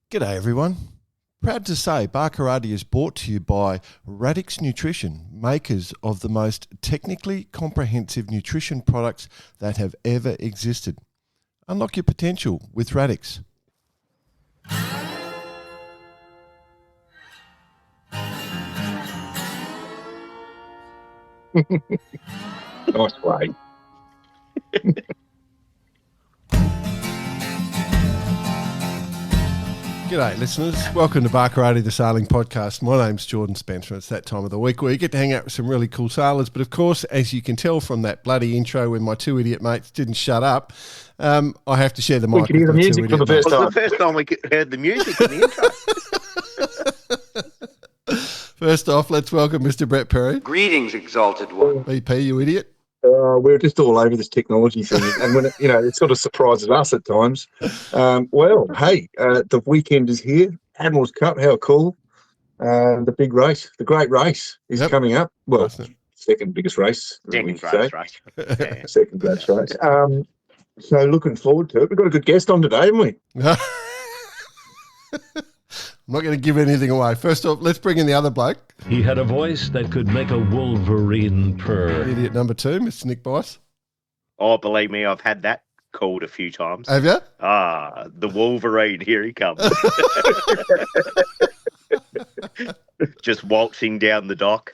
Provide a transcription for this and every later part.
G'day everyone. Proud to say Barkarati is brought to you by Radix Nutrition, makers of the most technically comprehensive nutrition products that have ever existed. Unlock your potential with Radix. Nice way. G'day listeners, welcome to Barkarati the Sailing Podcast. My name's Jordan Spencer. It's that time of the week where you get to hang out with some really cool sailors, but of course, as you can tell from that bloody intro when my two idiot mates didn't shut up, I have to share the mic We could hear the with my music two for the idiot first mates. time. The first time we heard the music in the intro. First off, let's welcome Mr. Brett Perry. Greetings, exalted one. BP, you idiot. We're just all over this technology thing, and when it sort of surprises us at times. The weekend is here. Admirals Cup, how cool! The big race, the great race, is coming up. Well, second biggest race. Second greatest race. Yeah. Second greatest race. So looking forward to it. We've got a good guest on today, haven't we? I'm not going to give anything away. First off, let's bring in the other bloke. He had a voice that could make a wolverine purr. Idiot number 2, Mr. Nick Bice. Oh, believe me, I've had that called a few times. Have you? The Wolverine, here he comes. Just waltzing down the dock.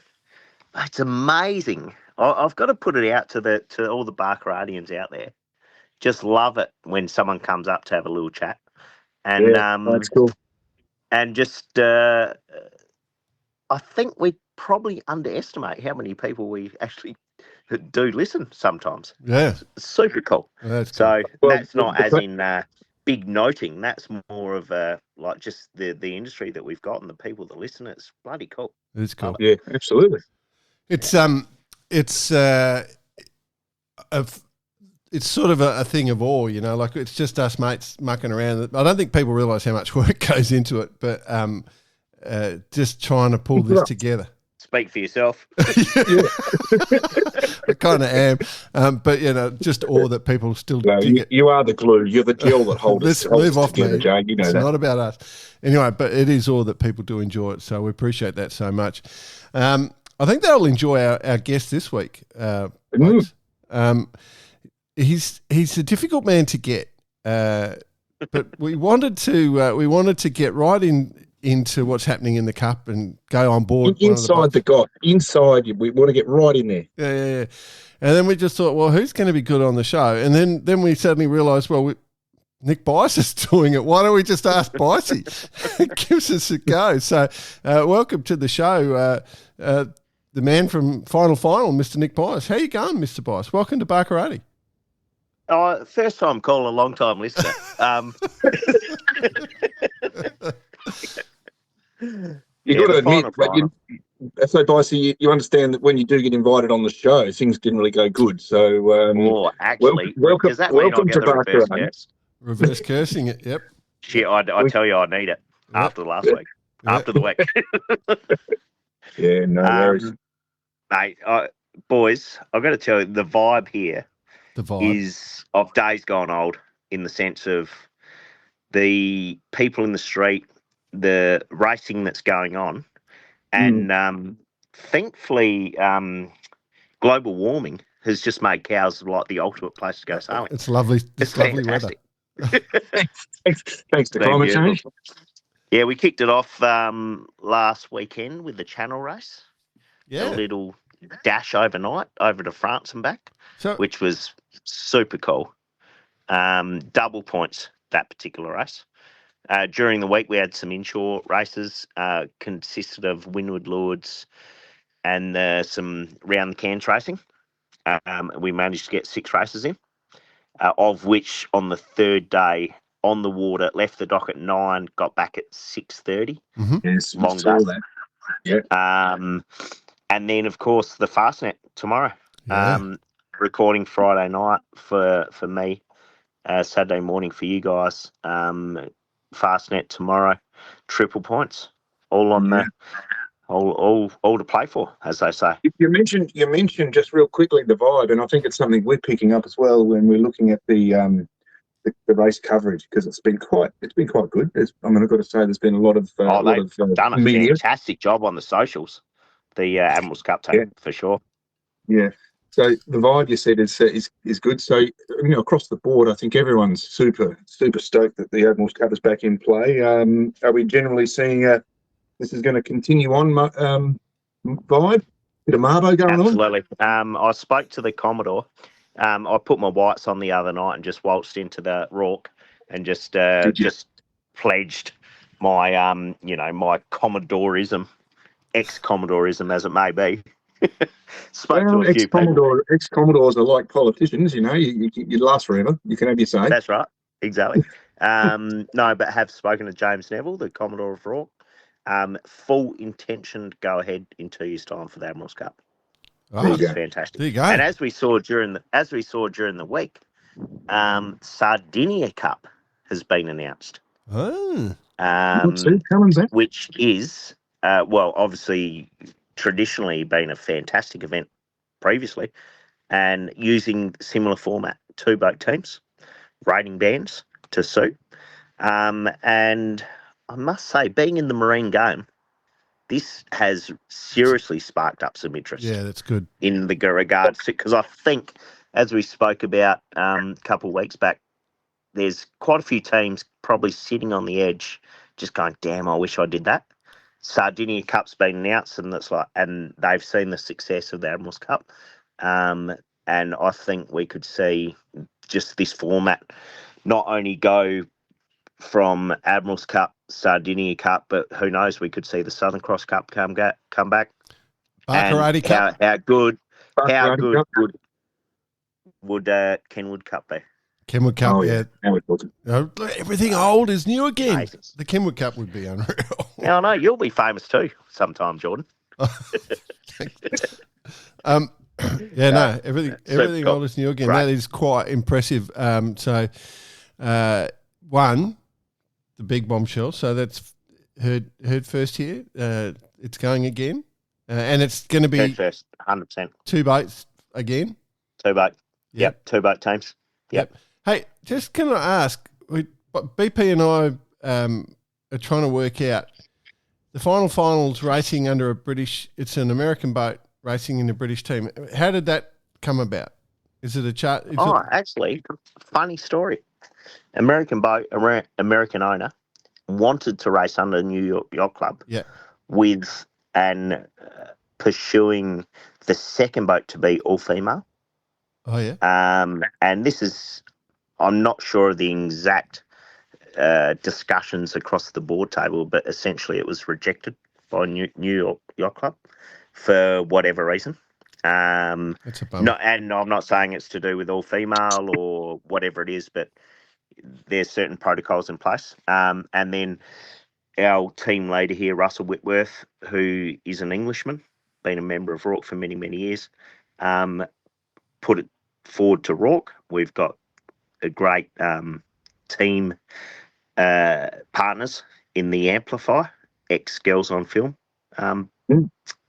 It's amazing. I've got to put it out to all the Barkaratians out there. Just love it when someone comes up to have a little chat. And that's cool. And just, I think we probably underestimate how many people we actually do listen sometimes. Yeah. It's super cool. That's cool. So Well, that's not as in big noting. That's more of like just the industry that we've got and the people that listen. It's bloody cool. It's cool. Yeah, absolutely. It's sort of a thing of awe, like it's just us mates mucking around. I don't think people realise how much work goes into it, but just trying to pull this together. Speak for yourself. I kind of am, but just awe that people still dig it. You are the glue. You're the gel that holds Let's us move off, together, man. Jane. You know It's that. not about us. Anyway, but it is all that people do enjoy it, so we appreciate that so much. I think they'll enjoy our guest this week. Blokes. He's a difficult man to get, but we wanted to get right into what's happening in the cup and go on board Inside the guy. Inside, we want to get right in there. Yeah. And then we just thought, well, who's going to be good on the show? And then we suddenly realised, well, Nick Bice is doing it. Why don't we just ask Bicey? It gives us a go. So welcome to the show, the man from Final, Mr. Nick Bice. How you going, Mr. Bice? Welcome to Barkarati. First time caller, long time listener. You got to admit, so Dicey, you understand that when you do get invited on the show, things didn't really go good. So, actually, welcome does that mean to I'll get the reverse Barkarati. curse? Reverse cursing it, yep. Shit, I tell you, I need it after last week, after the week. Yeah, no worries. Mate, boys, I've got to tell you, the vibe here is of days gone old, in the sense of the people in the street, the racing that's going on, and thankfully, global warming has just made cows like the ultimate place to go sailing. It's lovely. It's lovely fantastic. weather. Thanks to climate change. Yeah, we kicked it off last weekend with the Channel race. Yeah. A little dash overnight over to France and back, which was super cool. Double points that particular race. During the week, we had some inshore races, consisted of windward lewards and some round the cans racing. We managed to get 6 races in, of which on the third day on the water, left the dock at 9, got back at 6:30. Mm-hmm. Yes, long saw day. that. Yeah. And then, of course, the Fastnet tomorrow. Yeah. Recording Friday night for me, Saturday morning for you guys. Fastnet tomorrow, triple points, all on the all to play for, as they say. You mentioned just real quickly the vibe, and I think it's something we're picking up as well when we're looking at the the race coverage, because it's been quite good. I've got to say, there's been a lot of they've done a media. Fantastic job on the socials. The Admirals Cup team, for sure. Yeah. So the vibe you said is good. So across the board, I think everyone's super stoked that the Admirals Cup is back in play. Are we generally seeing this is going to continue on vibe? Bit of Marbo going on? Absolutely. I spoke to the Commodore. I put my whites on the other night and just waltzed into the Rourke and just pledged my my Commodorism, ex-Commodorism as it may be. Spoke to a few people. Ex-Commodores are like politicians, you last forever. You can have your say. That's right, exactly. No, but have spoken to James Neville, the Commodore of Rourke. Full intention to go ahead in 2 years' time for the Admirals Cup. Which is fantastic. There you go. And as we saw during the week, Sardinia Cup has been announced. Oh. Which is obviously traditionally been a fantastic event previously, and using similar format, 2 boat teams, rating bands to suit. And I must say, being in the marine game, this has seriously sparked up some interest. Yeah, that's good. In the regards to, because I think, as we spoke about a couple of weeks back, there's quite a few teams probably sitting on the edge, just going, "Damn, I wish I did that." Sardinia Cup's been announced, and they've seen the success of the Admirals Cup, and I think we could see just this format not only go from Admirals Cup, Sardinia Cup, but who knows, we could see the Southern Cross Cup come back. Barcarati Cup. How good would Kenwood Cup be? Kenwood Cup, yeah. Everything old is new again. Amazing. The Kenwood Cup would be unreal. Now I know you'll be famous too sometime, Jordan. Everything old is new again. Right. That is quite impressive. One, the big bombshell. So that's heard first here. It's going again, and it's going to be heard first, 100%. 2 boats again. 2 boat. Yep. 2 boat teams. Yep. Hey, just can I ask? BP and I are trying to work out the finals racing under a British. It's an American boat racing in a British team. How did that come about? Is it a chart? Actually, funny story. American boat, American owner, wanted to race under New York Yacht Club. Yeah. With pursuing the second boat to be all female. Oh yeah. And this is, I'm not sure of the exact discussions across the board table, but essentially it was rejected by New York Yacht Club for whatever reason. That's a bummer. And I'm not saying it's to do with all female or whatever it is, but there's certain protocols in place. And then our team leader here, Russell Whitworth, who is an Englishman, been a member of Rourke for many, many years, put it forward to Rourke. We've got a great team partners in the Amplify, ex-Girls on Film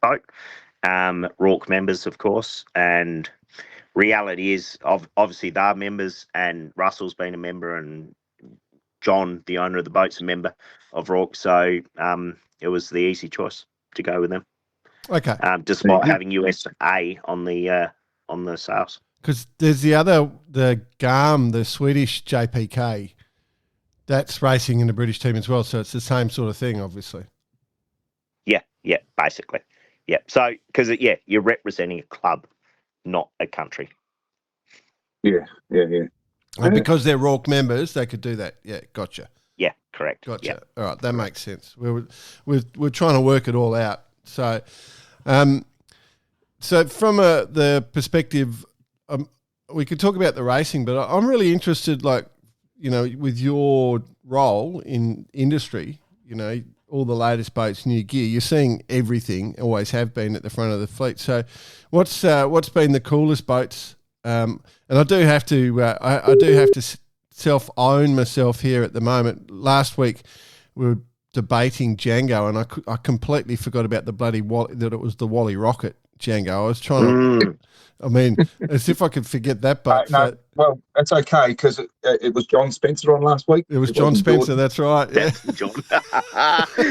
boat, Rourke members, of course, and reality is obviously they're members, and Russell's been a member, and John, the owner of the boat's a member of Rourke, so it was the easy choice to go with them. Okay. Despite having USA on the sales. Because there's the GARM, the Swedish JPK, that's racing in the British team as well, so it's the same sort of thing, obviously. Yeah, basically. Yeah, so, because, you're representing a club, not a country. Yeah. And because they're Rourke members, they could do that. Yeah, gotcha. Yeah, correct. Gotcha. Yeah. All right, that makes sense. We're trying to work it all out. So, from the perspective, we could talk about the racing, but I'm really interested, with your role in industry, all the latest boats, new gear. You're seeing everything, always have been at the front of the fleet. So, what's been the coolest boats? And I do have to self-own myself here at the moment. Last week we were debating Django, and I completely forgot about the bloody that it was the Wally Rocket Django. I was trying to. I mean, as if I could forget that. But no, well, that's okay because it was John Spencer on last week. It was John Spencer. Jordan. That's right. Yeah,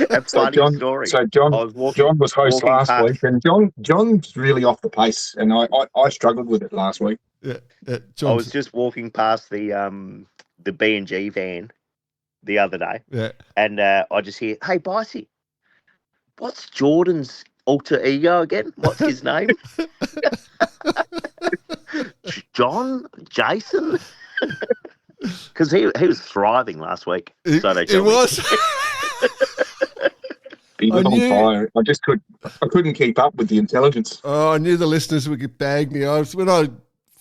that's John. A funny story. So John was host last week, and John's really off the pace, and I struggled with it last week. Yeah, I was just walking past the B&G van the other day, and I just hear, "Hey, Bicey, what's Jordan's alter ego again? What's his name?" John? Jason? Because he was thriving last week. So they told me. Was. He was on fire. I couldn't keep up with the intelligence. Oh, I knew the listeners would get bagged me. If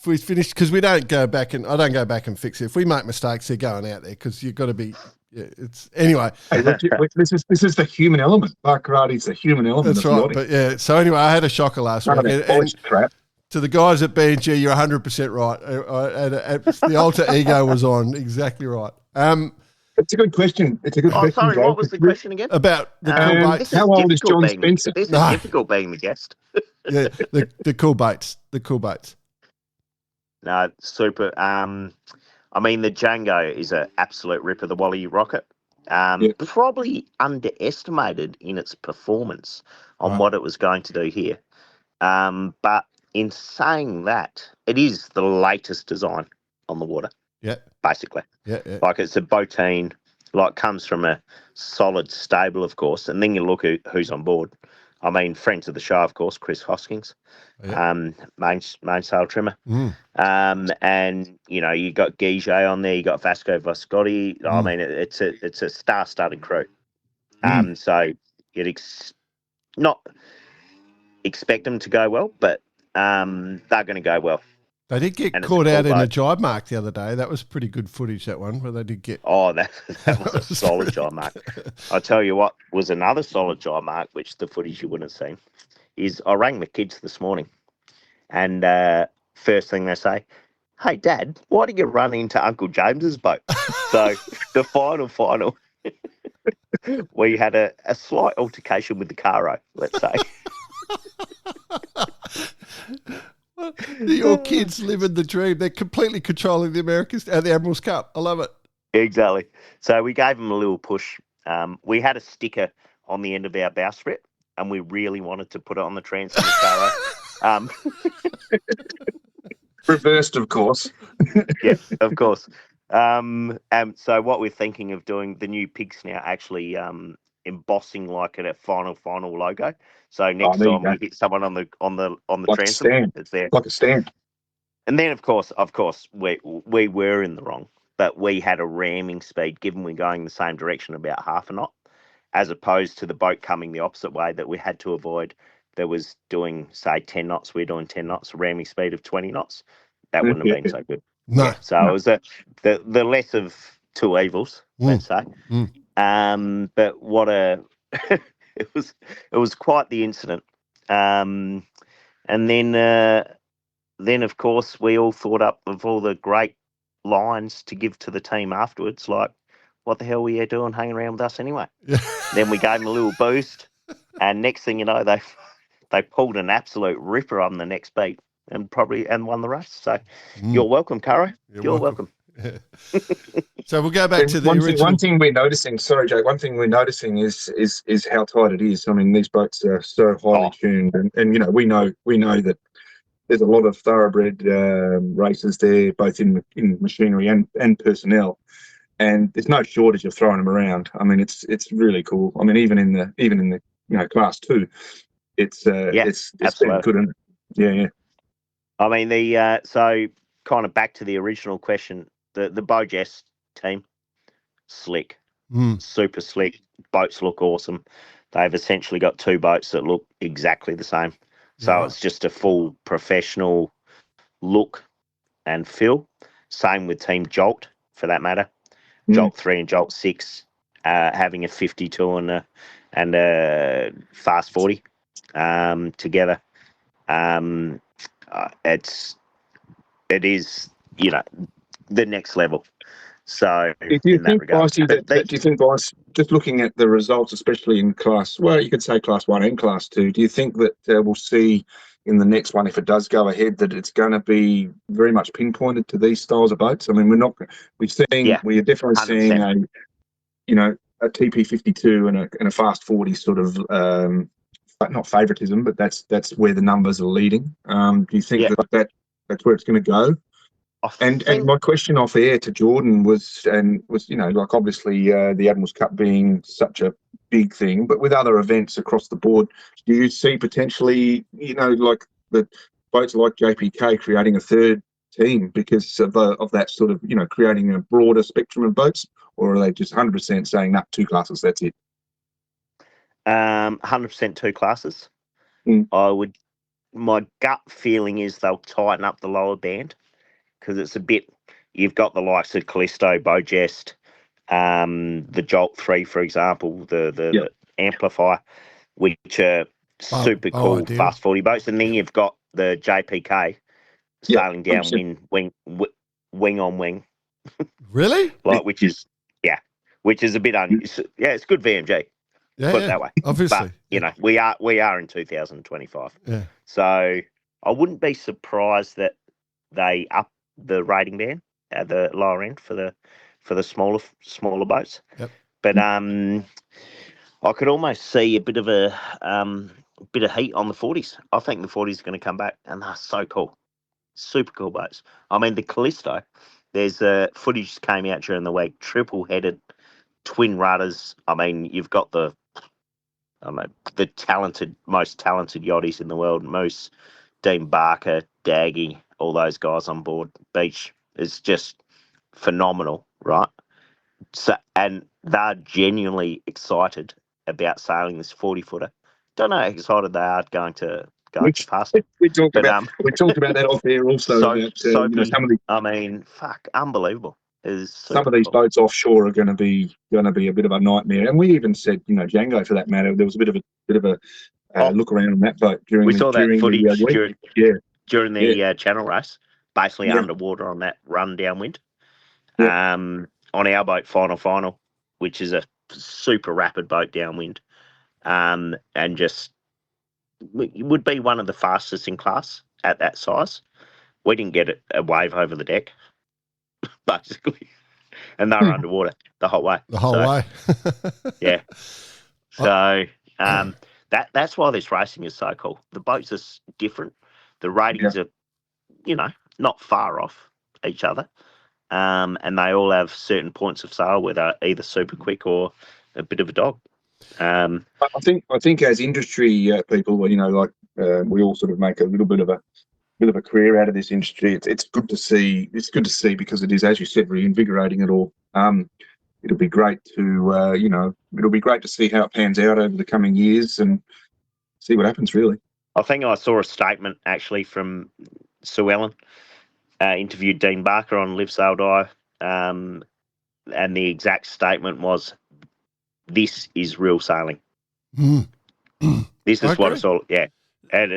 we finished, because I don't go back and fix it. If we make mistakes, they're going out there because you've got to be. Yeah, it's anyway. Hey, this is the human element. Mark Karate's the human element. That's right. But yeah, so anyway, I had a shocker last week. And crap. To the guys at B&G, you're 100% right. The alter ego was on. Exactly right. It's a good question. Question. Sorry, what was the question again? About the cool baits. How old is John Spencer? This is difficult being the guest. Yeah, the cool baits. The cool baits. No, super. I mean, the Django is an absolute ripper, the Wally rocket. Probably underestimated in its performance on what it was going to do here. But in saying that, it is the latest design on the water. Yeah. Basically. Yeah. Like it's a Botine, like comes from a solid stable, of course. And then you look at who's on board. I mean, friends of the show, of course, Chris Hoskins, mainsail trimmer. And, you got Guiget on there, you got Vasco Voscotti. I mean, it's a star-studded crew. So you'd not expect them to go well, but they're going to go well. They did get caught out in a jibe mark the other day. That was pretty good footage, that one, where they did get... Oh, that was a solid jibe mark. I tell you what was another solid jibe mark, which the footage you wouldn't have seen, is I rang my kids this morning, and first thing they say, "Hey, Dad, why did you run into Uncle James's boat?" So the final, we had a slight altercation with the caro, let's say. Your kids living the dream. They're completely controlling the Admirals Cup. I love it. Exactly. So we gave them a little push. We had a sticker on the end of our bowsprit, and we really wanted to put it on the transom caro. Reversed, of course. Yeah, of course. So what we're thinking of doing, the new pig snout actually embossing like a final logo. So next time we hit someone on the like transom, it's there like a stand. And then of course we were in the wrong, but we had a ramming speed given we're going the same direction about half a knot, as opposed to the boat coming the opposite way that we had to avoid. That was doing say 10 knots. We're doing 10 knots, a ramming speed of 20 knots. That wouldn't have been so good. No. Yeah, so it was the less of two evils, let's say. But what it was quite the incident. And then of course we all thought up of all the great lines to give to the team afterwards, like, what the hell were you doing hanging around with us anyway? Then we gave them a little boost, and next thing you know, they pulled an absolute ripper on the next beat and won the race. So you're welcome, Caro. You're welcome. Yeah. So we'll go back to the original. One thing we're noticing, sorry, Jake, is how tight it is. I mean, these boats are so highly tuned, and we know that there's a lot of thoroughbred racers there, both in machinery and personnel, and there's no shortage of throwing them around. I mean, it's really cool. I mean, even in the class 2, it's been good. Isn't it? Yeah. I mean, so kind of back to the original question, the Bojess team, slick, super slick. Boats look awesome. They've essentially got 2 boats that look exactly the same. So it's just a full professional look and feel. Same with Team Jolt, for that matter. Jolt 3 and Jolt 6 having a 52 and a fast 40 together. It is the next level. So do you think, Bryce, just looking at the results, especially in class, well, you could say class 1 and class 2, do you think that we'll see in the next one, if it does go ahead, that it's going to be very much pinpointed to these styles of boats? I mean, we're definitely 100%. seeing a TP52 and a fast 40 sort of not favoritism, but that's where the numbers are leading. Do you think that's where it's going to go? And my question off air to Jordan was like obviously the Admirals Cup being such a big thing, but with other events across the board, do you see potentially like the boats like JPK creating a third team because of that sort of creating a broader spectrum of boats, or are they just 100% saying that 2 classes, that's it? 100% 2 classes. My gut feeling is they'll tighten up the lower band, because it's a bit, you've got the likes of Callisto, Bojest, the Jolt 3, for example, the Amplifier, which are super cool fast 40 boats. And then you've got the JPK sailing down wing on wing. Really? Which is a bit unusual. Yeah, it's good VMG. Put it that way. Obviously. But, we are in 2025. Yeah. So I wouldn't be surprised that they up the rating band at the lower end for the smaller boats. Yep. But I could almost see a bit of heat on the 40s. I think the 40s are going to come back, and they're so cool. Super cool boats. I mean, the Callisto, there's footage came out during the week, triple-headed twin rudders. I mean, you've got the most talented yachties in the world, Moose, Dean Barker, Daggy, all those guys on board. Beach is just phenomenal, right? So, and they're genuinely excited about sailing this 40-footer. Don't know how excited they are going to Fastnet. We talked about that off air also. Some of these, unbelievable. Some of these boats offshore are going to be a bit of a nightmare, and we even said, Django for that matter. There was a bit of a look around on that boat during that footage during the Yeah. channel race, basically underwater on that run downwind. Yeah. On our boat, final, which is a super rapid boat downwind, and just would be one of the fastest in class at that size. We didn't get a wave over the deck, basically, and they were underwater the whole way. Yeah. So that's why this racing is so cool. The boats are different. The ratings are, not far off each other, and they all have certain points of sale where they're either super quick or a bit of a dog. I think as industry people, we all sort of make a little bit of a career out of this industry. It's good to see. It's good to see because it is, as you said, reinvigorating it all. It'll be great to see how it pans out over the coming years and see what happens. Really, I think I saw a statement actually from Sue Ellen, interviewed Dean Barker on Live Sail Die, and the exact statement was, "This is real sailing. This is what it's all." Yeah. And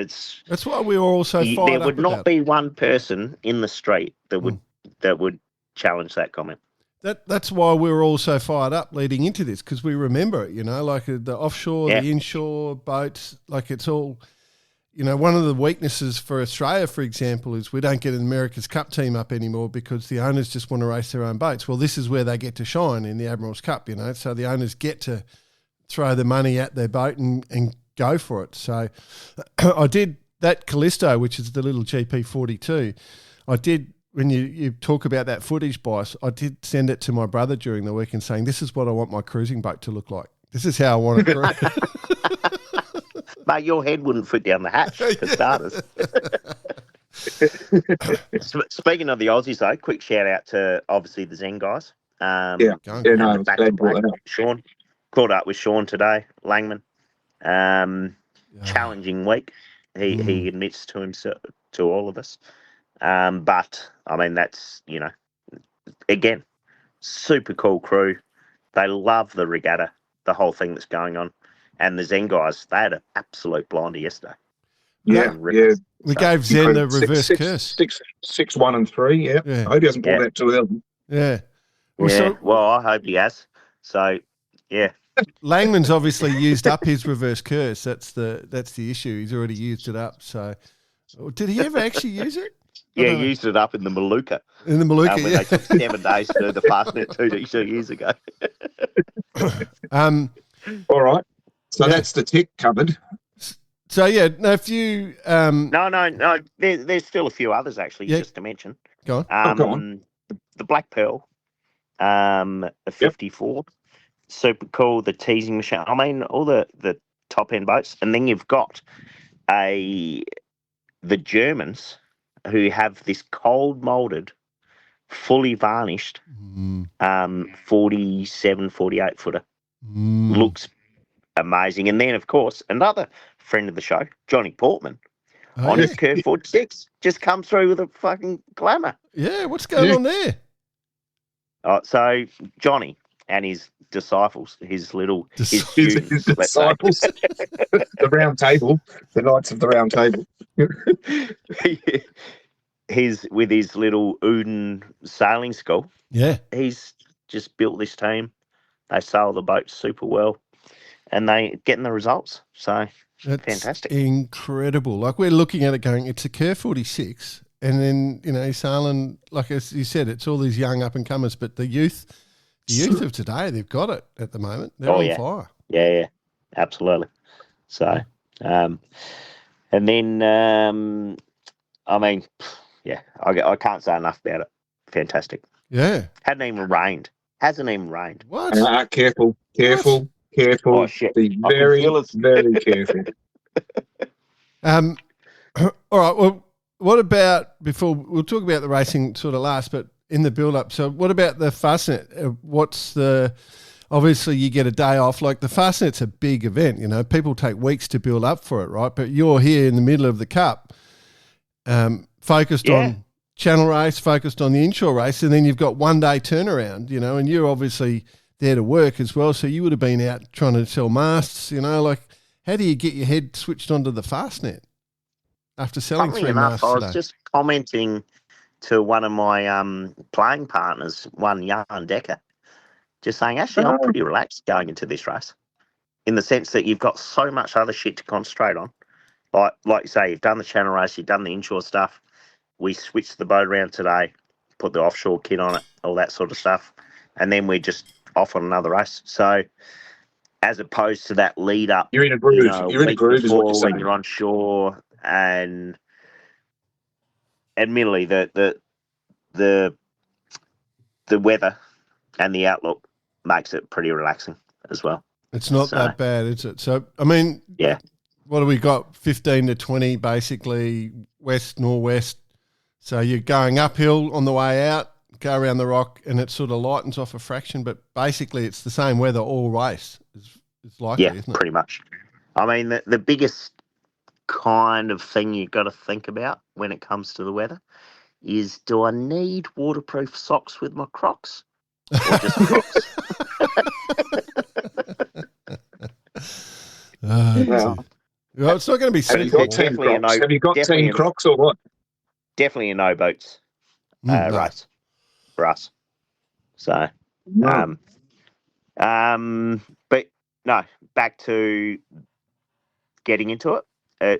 that's why we were all so fired up. There would not be one person in the street that would challenge that comment. That's why we were all so fired up leading into this, because we remember it, like the offshore, the inshore boats, like it's all, one of the weaknesses for Australia, for example, is we don't get an America's Cup team up anymore because the owners just want to race their own boats. Well, this is where they get to shine in the Admirals Cup, so the owners get to throw the money at their boat and go for it. So I did that Callisto, which is the little GP42. I did, when you talk about that footage, Bice, I did send it to my brother during the week and saying, this is what I want my cruising boat to look like. This is how I want to cruise. Mate, your head wouldn't fit down the hatch for starters. Speaking of the Aussies, though, quick shout out to obviously the Zen guys. Sean, caught up with Sean today, Langman. Challenging week. He admits to himself, to all of us. But I mean, that's, again, super cool crew. They love the regatta, the whole thing that's going on. And the Zen guys, they had an absolute blinder yesterday. Yeah. We gave Zen the reverse curse. 6, 1 and 3. Yeah. I hope he hasn't pulled that too early. Yeah. Well, I hope he has. So, yeah. Langman's obviously used up his reverse curse. That's the issue. He's already used it up. So Did he ever actually use it? Yeah, he used it up in the Maluka. In the Maluka, when yeah. they took 7 days to do the Fastnet 2 years ago. All right. So that's the tech covered. So, yeah, no, if you... No. There's still a few others, actually, just to mention. Go on. Go on. The Black Pearl, a 54. Yep. Super cool. The teasing machine. I mean, all the top-end boats. And then you've got the Germans who have this cold-moulded, fully varnished 47, 48-footer. Looks amazing. And then, of course, another friend of the show, Johnny Portman, on his Curve 46, just come through with a fucking glamour. Yeah, what's going on there? So Johnny and his disciples, his students, his disciples, the round table, the Knights of the Round Table. He's with his little Uden sailing school. Yeah, he's just built this team. They sail the boats super well, and they getting the results. So that's fantastic, incredible. Like we're looking at it, going, it's a Curve 46, and then he's sailing. Like as you said, it's all these young up and comers, but the youth of today, they've got it at the moment. They're on fire. Yeah, absolutely. So, and then I mean, yeah, I can't say enough about it. Fantastic. Yeah, hasn't even rained. What? Careful. Oh, shit. Be very, very careful. All right. Well, what about we'll talk about the racing sort of last, but in the build-up. So, what about the Fastnet? Obviously, you get a day off. Like the Fastnet's a big event. People take weeks to build up for it, right? But you're here in the middle of the Cup, focused on Channel race, focused on the inshore race, and then you've got 1 day turnaround, and you're obviously there to work as well. So you would have been out trying to sell masts, like how do you get your head switched onto the Fastnet after selling three masts today? I was just commenting to one of my playing partners, one Jan Decker, just saying, actually, I'm pretty relaxed going into this race in the sense that you've got so much other shit to concentrate on. Like you say, you've done the Channel race, you've done the inshore stuff. We switched the boat around today, put the offshore kit on it, all that sort of stuff, and then we're just off on another race. So, as opposed to that lead up, you're in a groove. You're in a groove, is what you're saying. When you're on shore, and admittedly, the weather and the outlook makes it pretty relaxing as well. It's not that bad, is it? So, I mean, what do we got? 15 to 20, basically, west, northwest. So you're going uphill on the way out, go around the rock, and it sort of lightens off a fraction. But basically, it's the same weather all race. It's likely, isn't it? Pretty much. I mean, the biggest kind of thing you've got to think about when it comes to the weather is, do I need waterproof socks with my Crocs? Or just Crocs? Well, it's not going to be simple. Have you got 10 Crocs or what? Definitely a no boats race for us. So, but no, back to getting into it.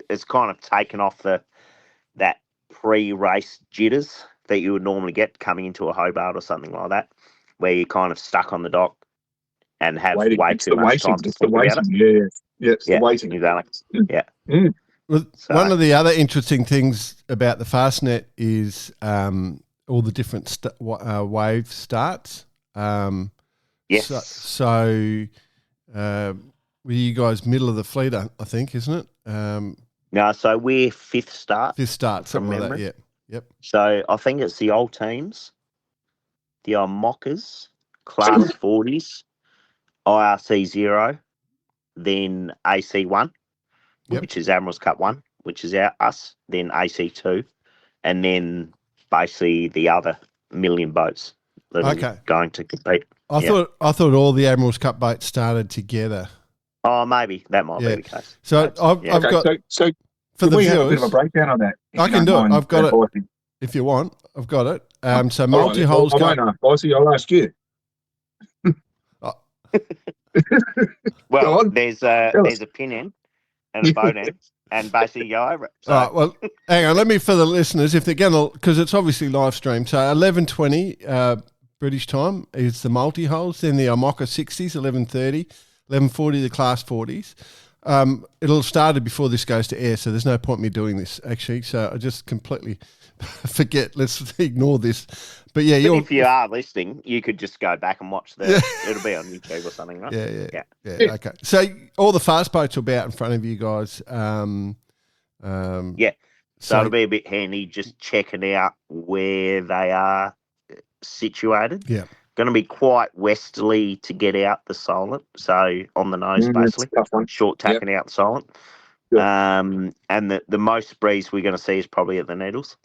It's kind of taken off that pre-race jitters that you would normally get coming into a Hobart or something like that, where you're kind of stuck on the dock and have way too much time to think about it. Yeah, it's the waiting. Exactly. Yeah. Well, one of the other interesting things about the Fastnet is all the different wave starts. Yes. So were you guys middle of the fleet, I think, isn't it? No, so we're fifth start. Something like that, yeah. Yep. So I think it's the old teams, the old Mockers, Class 40s, IRC 0, then AC 1, which is Admirals Cup 1, which is us, then AC 2, and then basically the other million boats that are going to compete. I thought all the Admirals Cup boats started together. Oh, maybe that might be the case. So I've got so for the we viewers, have a bit of a breakdown on that. I can do it. I've got it. If you want, I've got it. So multi-holes. I'll ask you. Well, there's a pin end and a boat end, and basically go over it. So. All right, well, hang on. Let me, for the listeners, if they're going to, because it's obviously live stream. So 11:20 British time is the multi-holes. Then the Omoka 60s, 11:30, 11:40 the Class 40s. It'll have started before this goes to air, so there's no point in me doing this, actually. So I just completely forget. Let's ignore this. But yeah, if you are listening, you could just go back and watch the. It'll be on YouTube or something, right? Yeah. Okay. So all the fast boats will be out in front of you guys. So it'll be a bit handy just checking out where they are situated. Yeah. Going to be quite westerly to get out the Silent. So on the nose, basically. Short tacking out the Silent. Yep. And the most breeze we're going to see is probably at the Needles.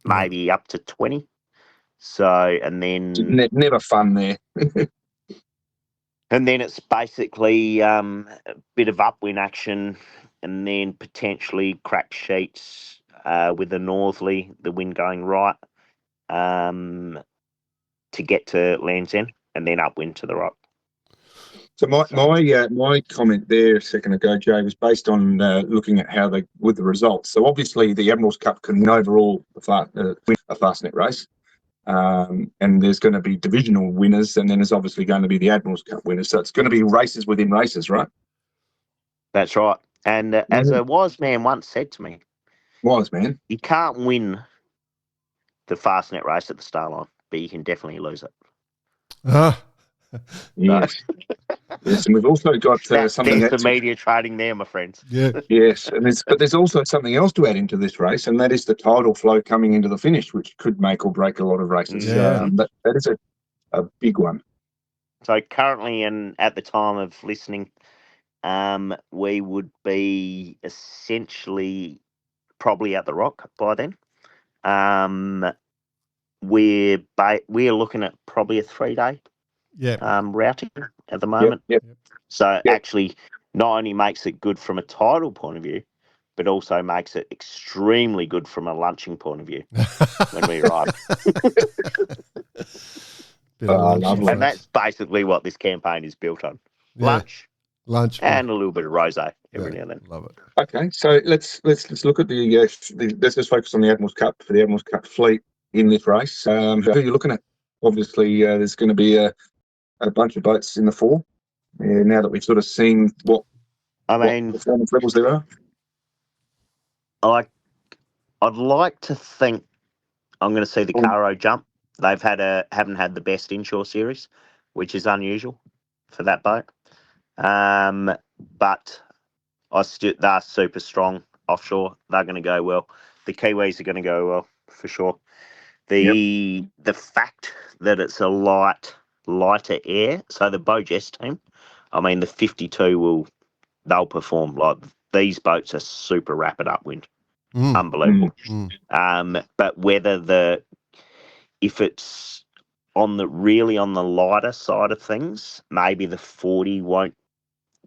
Maybe up to 20. So, and then... Never fun there. And then it's basically a bit of upwind action and then potentially crack sheets with the northerly, the wind going right to get to Land's End and then upwind to the right. So my comment there a second ago, Jay, was based on looking at how they with the results. So obviously the Admirals Cup can overall win a Fastnet race. And there's going to be divisional winners, and then there's obviously going to be the Admirals Cup winners. So it's going to be races within races, right? That's right. And as a wise man once said to me, you can't win the Fastnet race at the start line, but you can definitely lose it. Yes. Yes, and we've also got something that's the media trading there, my friends. Yeah. Yes, and there's also something else to add into this race, and that is the tidal flow coming into the finish, which could make or break a lot of races. Yeah. That is a big one. So currently, and at the time of listening, we would be essentially probably at the Rock by then. We're looking at probably a 3-day routing at the moment. Yep. So actually not only makes it good from a tidal point of view, but also makes it extremely good from a lunching point of view when we ride. And that's basically what this campaign is built on. Yeah. Lunch and a little bit of rosé every now and then. Love it. Okay, so let's look at let's just focus on the Admirals Cup for the Admirals Cup fleet in this race. Who are you looking at? Obviously, there's going to be a bunch of boats in the 4. Now that we've sort of seen what performance levels there are. I'd like to think I'm going to see the Caro jump. They've haven't had the best inshore series, which is unusual for that boat. But they're super strong offshore. They're going to go well. The Kiwis are going to go well for sure. The fact that it's a lighter air, so the Bogest team, the 52 they'll perform. Like these boats are super rapid upwind, unbelievable. But whether if it's on the lighter side of things, maybe the 40 won't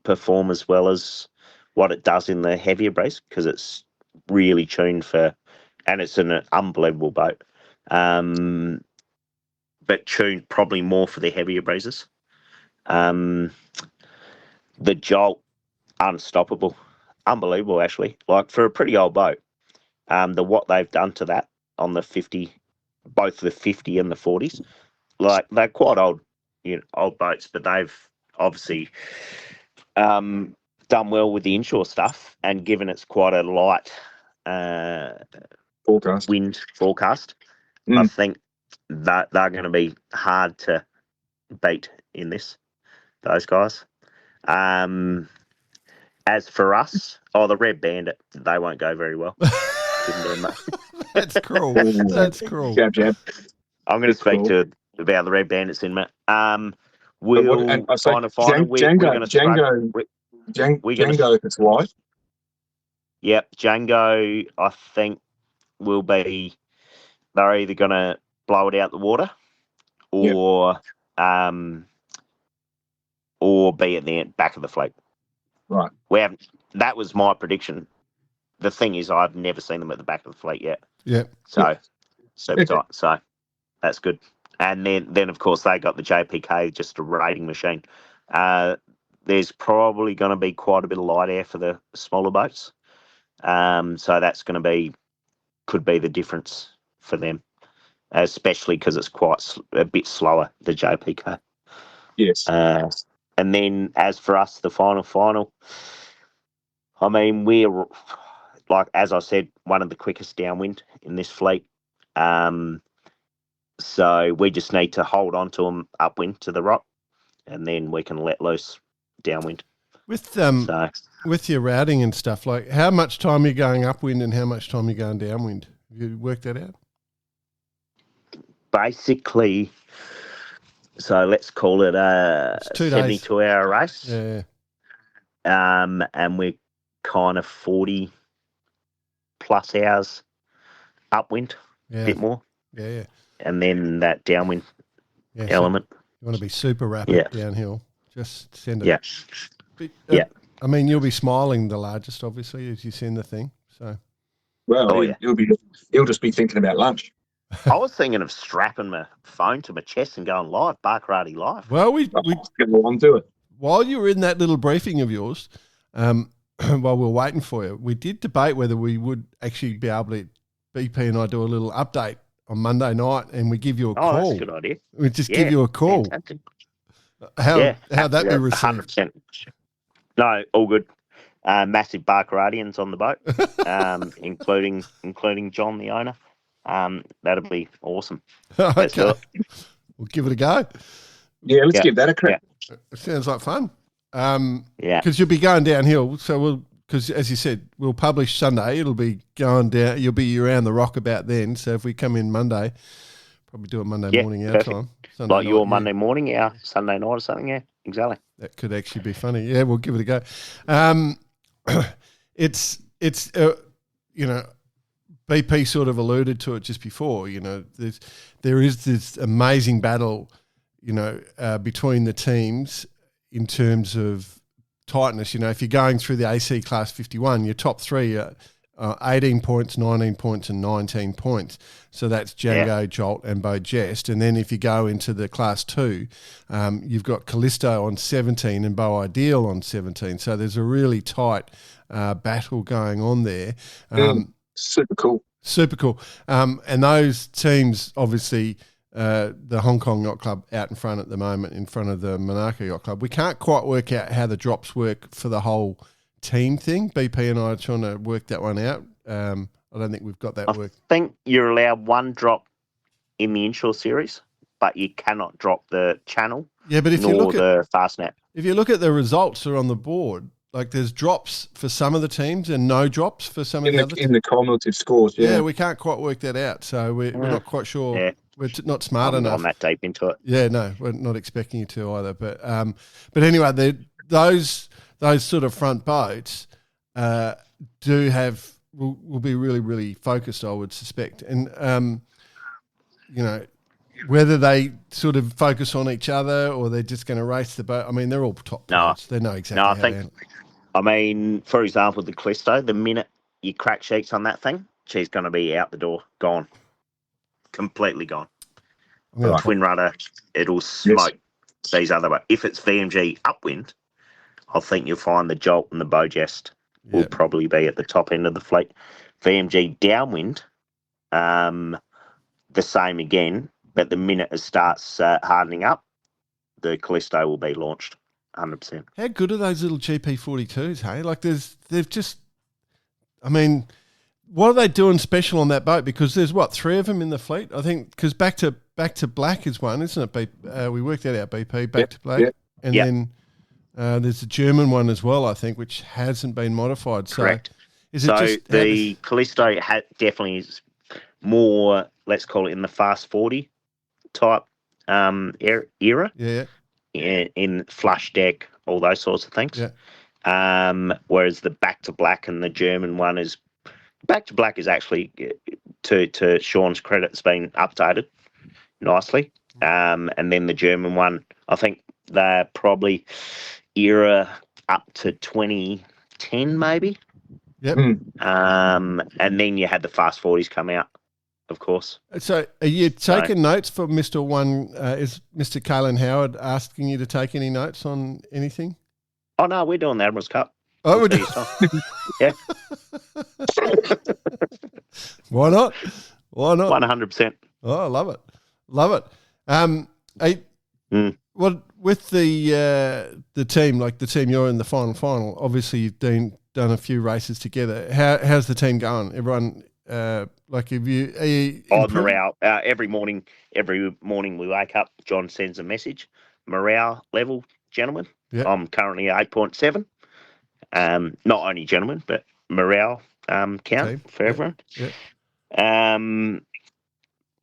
perform as well as what it does in the heavier breeze because it's really tuned for, and it's an unbelievable boat. But tuned probably more for the heavier breezes. The Jolt, unstoppable, unbelievable actually. Like for a pretty old boat, what they've done to that on the 50, both the 50 and the 40s, like they're quite old, old boats, but they've obviously done well with the inshore stuff, and given it's quite a light wind forecast, I think that they're going to be hard to beat in those guys. As for us, the Red Bandit, they won't go very well. That's cruel. That's cruel. Jab. I'm going to speak about the Red Bandits in a minute. We're going to find Django, if it's light. Yep, Django, I think, will be... They're either going to blow it out the water or be at the back of the fleet. Right. That was my prediction. The thing is, I've never seen them at the back of the fleet yet. Yeah. So, super tight. So, that's good. And then, of course, they got the JPK, just a rating machine. There's probably going to be quite a bit of light air for the smaller boats. So that's going to could be the difference for them, especially because it's quite a bit slower, the JPK. Yes. And then as for us, the final, I mean, we're, like, as I said, one of the quickest downwind in this fleet. So we just need to hold on to them upwind to the rock, and then we can let loose downwind. With your routing and stuff, like how much time are you going upwind and how much time are you going downwind? Have you worked that out? Basically, so let's call it a 72-hour race. Yeah. And we're kind of 40 plus hours upwind, a bit more. Yeah. And then that downwind element. So you want to be super rapid downhill. Just send it. Yeah. But, I mean, you'll be smiling the largest, obviously, as you send the thing. So. Well, he'll just be thinking about lunch. I was thinking of strapping my phone to my chest and going live, Barkarati live. Well, we go on to it. While you were in that little briefing of yours, while we were waiting for you, we did debate whether we would actually be able to, BP and I do a little update on Monday night and we give you a call. Oh, that's a good idea. We just give you a call. Fantastic. How'd that be received? 100%. No, all good. Massive Barkaratians on the boat, including John, the owner. That'll be awesome. Let's do it. We'll give it a go. Yeah, let's give that a crack. Yeah. It sounds like fun. Yeah. Because you'll be going downhill. So because as you said, we'll publish Sunday. It'll be going down. You'll be around the rock about then. So if we come in Monday, probably do it Monday morning our time. Sunday like night, your Monday morning, our Sunday night or something. Yeah, exactly. That could actually be funny. Yeah, we'll give it a go. It's BP sort of alluded to it just before. There is this amazing battle, between the teams in terms of tightness. If you're going through the AC Class 51, your top three are 18 points, 19 points, and 19 points. So that's Django, Jolt, and Bo Jest. And then if you go into the Class 2, you've got Callisto on 17 and Bo Ideal on 17. So there's a really tight battle going on there. Super cool. Super cool. And those teams, obviously, the Hong Kong Yacht Club out in front at the moment, in front of the Monaco Yacht Club. We can't quite work out how the drops work for the whole team thing. BP and I are trying to work that one out. I don't think we've got that work. I think you're allowed one drop in the inshore series, but you cannot drop the channel. Yeah, but if you look at Fastnet, if you look at the results that are on the board, like there's drops for some of the teams and no drops for some of the other teams. In the cumulative scores, yeah, we can't quite work that out. So we're not quite sure. Yeah. We're not smart enough. I'm that deep into it. Yeah, no, we're not expecting you to either. But anyway, those sort of front boats will be really, really focused, I would suspect. And whether they sort of focus on each other or they're just going to race the boat. I mean, they're all top boats. They know exactly. I mean, for example, the Callisto, the minute you crack sheets on that thing, she's going to be out the door, gone. Completely gone. The twin rudder, it'll smoke these other way. If it's VMG upwind, I think you'll find the Jolt and the Bo Jest will probably be at the top end of the fleet. VMG downwind, the same again, but the minute it starts hardening up, the Callisto will be launched, 100%. How good are those little GP42s, hey? Like what are they doing special on that boat? Because there's, three of them in the fleet? I think, because Back to Black is one, isn't it? We worked that out, BP, Back to Black. Yep. And then there's a German one as well, I think, which hasn't been modified. Correct. The Callisto definitely is more, let's call it, in the fast 40 type era. Yeah. In flush deck, all those sorts of things. Yeah. Whereas the Back to Black and the German one is... Back to Black is actually, to Sean's credit, it's been updated nicely. And then the German one, I think they're probably era up to 2010 maybe. Yep. And then you had the fast 40s come out, of course. So are you taking notes for Mr. One? Is Mr. Kalen Howard asking you to take any notes on anything? Oh, no, we're doing the Admirals Cup. Oh, would you? Yeah. Why not? Why not? 100%. Oh, I love it. Love it. What with the team, like the team you're in the final, obviously you've done a few races together. How's the team going? Everyone, like, have you morale. Every morning we wake up, John sends a message. Morale level, gentlemen. Yep. I'm currently at 8.7. Not only gentlemen, but morale count team for everyone. Yep.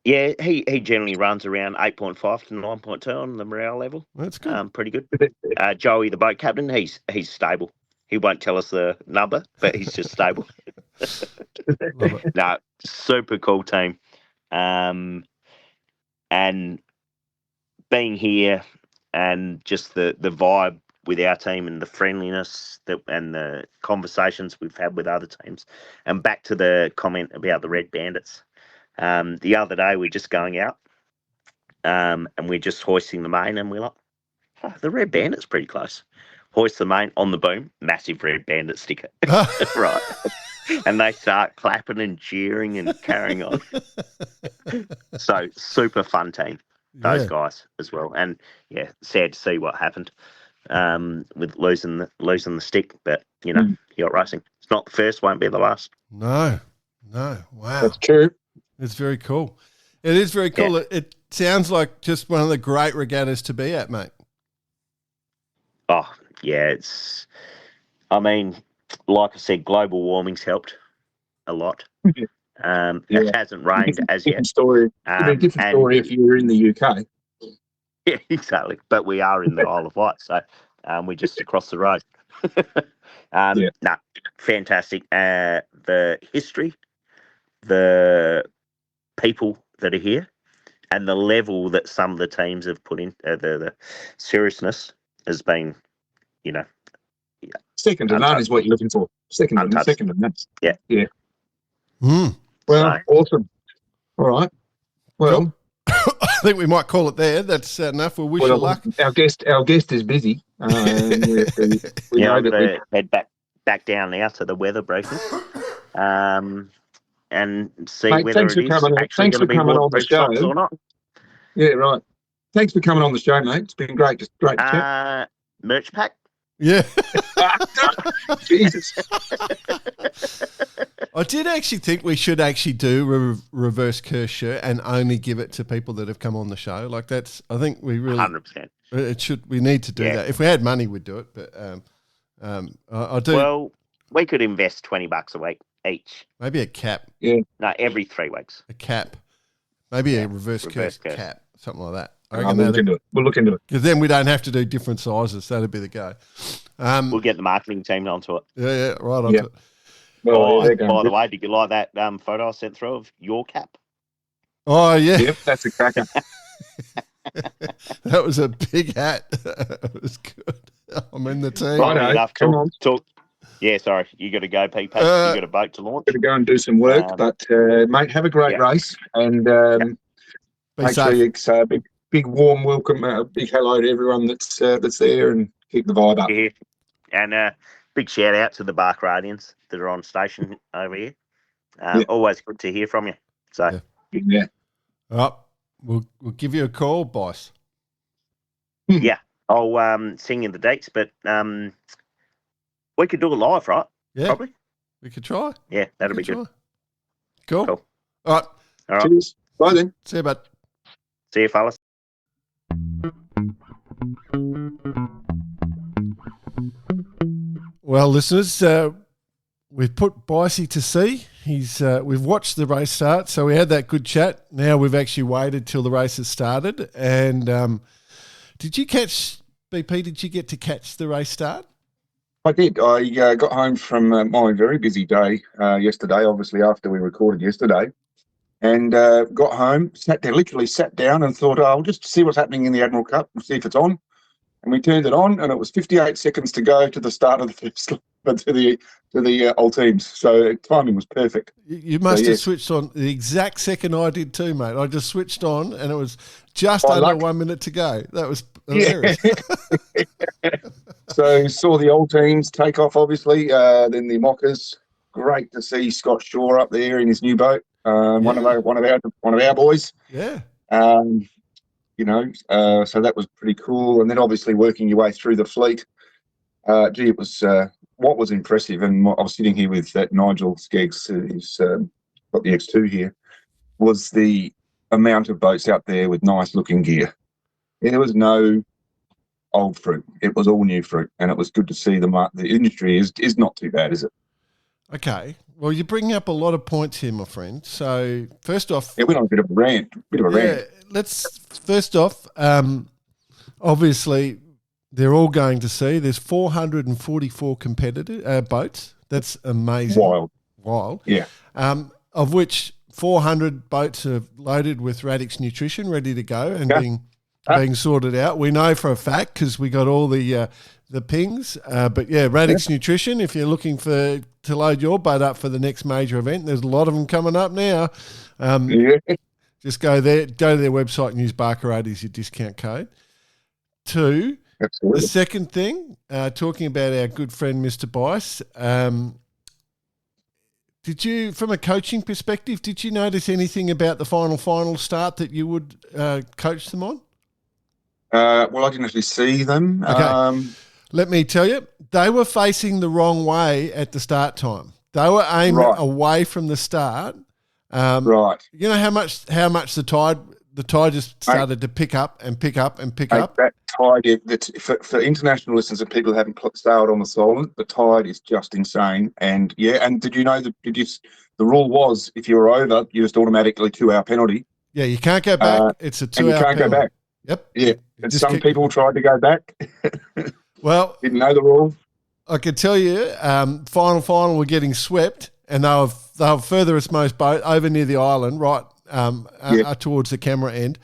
Yeah, he generally runs around 8.5 to 9.2 on the morale level. That's good. Pretty good. Joey, the boat captain, he's stable. He won't tell us the number, but he's just stable. Love it. No, super cool team. And being here and just the vibe with our team and the friendliness and the conversations we've had with other teams. And back to the comment about the Red Bandits. The other day we're just going out and we're just hoisting the main and we're like, oh, the Red Bandit's pretty close. Hoist the main on the boom, massive Red Bandit sticker. Right. And they start clapping and cheering and carrying on. So super fun team, those guys as well. And yeah, sad to see what happened with losing the stick, but yacht racing. It's not the first, won't be the last. No. Wow. That's true. It's very cool. It is very cool. Yeah. It sounds like just one of the great regattas to be at, mate. Oh, yeah. Like I said, global warming's helped a lot. It hasn't rained as yet. Story. It'd be a different story if you were in the UK. Yeah, exactly. But we are in the Isle of Wight, so we're just across the road. No, fantastic. The history, the people that are here, and the level that some of the teams have put in, the seriousness has been, second to none is what you're looking for. Second to none. Yeah. Mm. Well, awesome. All right. Well, I think we might call it there. That's enough. We'll wish you luck. Our guest is busy. We know I'm that going to head back down now to the weather briefing. And see whether it is actually going to be waterproof socks or not. Yeah, right. Thanks for coming on the show, mate. It's been great. Just great to chat. Merch pack? Yeah. Jesus. I did actually think we should actually do reverse curse shirt and only give it to people that have come on the show. Like I think we really 100%. We need to do that. If we had money, we'd do it. But I do. Well, we could invest $20 a week each. Maybe a cap. Yeah. No, every 3 weeks. A cap. Maybe a reverse curse cap, something like that. We'll look into it. Because then we don't have to do different sizes. That'd be the go. We'll get the marketing team onto it. Yeah, right onto it. Well, by the way, did you like that photo I sent through of your cap? Oh, yeah. Yep, that's a cracker. That was a big hat. It was good. I'm in the team. Come on. Talk. Yeah, sorry. You got to go, Pete. You got a boat to launch. Got to go and do some work. But, mate, have a great race. And make sure you big warm welcome, big hello to everyone that's there, and keep the vibe up. Yeah. And big shout out to the Barkradians that are on station over here. Always good to hear from you. So yeah. Oh, we'll give you a call, boss. Yeah, I'll sing in the dates, but we could do it live, right? Yeah, probably. We could try. Yeah, that'll be good. Cool. All right. Cheers. Bye then. See you, bud. See you, fellas. Well, listeners, we've put Bicey to sea. We've watched the race start, so we had that good chat. Now we've actually waited till the race has started. And did you catch, BP, did you get to catch the race start? I did. I got home from my very busy day yesterday, obviously after we recorded yesterday, and got home, literally sat down and thought, I'll just see what's happening in the Admiral Cup and see if it's on. And we turned it on, and it was 58 seconds to go to the start of the first to the old teams. So timing was perfect. You must have switched on the exact second I did too, mate. I just switched on, and it was just under 1 minute to go. That was hilarious. So saw the old teams take off, obviously. Then the Mockers. Great to see Scott Shaw up there in his new boat. One of our boys. Yeah. So that was pretty cool. And then obviously working your way through the fleet. It was what was impressive. And I was sitting here with that Nigel Skeggs, who's got the X2 here, was the amount of boats out there with nice looking gear. There was no old fruit. It was all new fruit, and it was good to see the industry is not too bad, is it? Okay. Well, you're bringing up a lot of points here, my friend. So first off, it went on a bit of a rant. Let's first off, obviously, they're all going to sea. There's 444 boats. That's amazing. Wild. Yeah. Of which 400 boats are loaded with Radix nutrition, ready to go and being sorted out. We know for a fact because we got all the pings. But yeah, Radix nutrition. If you're looking to load your boat up for the next major event, there's a lot of them coming up now. Just go there, go to their website and use Barker8 as your discount code. 2. Absolutely. The second thing, talking about our good friend Mr. Bice, did you, from a coaching perspective, did you notice anything about the final start that you would coach them on? Well, I didn't actually see them. Okay. Let me tell you, they were facing the wrong way at the start time. They were aiming away from the start. Right. You know how much the tide just started to pick up and pick up and pick up. That tide, for international listeners and people who haven't sailed on the Solent, the tide is just insane. And did you know the rule was if you were over, you just automatically 2-hour penalty. Yeah, you can't go back. It's a 2-hour penalty. You can't go back. Yep. Yeah. And some people tried to go back. Well, didn't know the rule. I can tell you, final were getting swept, and they were furthest most boat over near the island, right towards the camera end,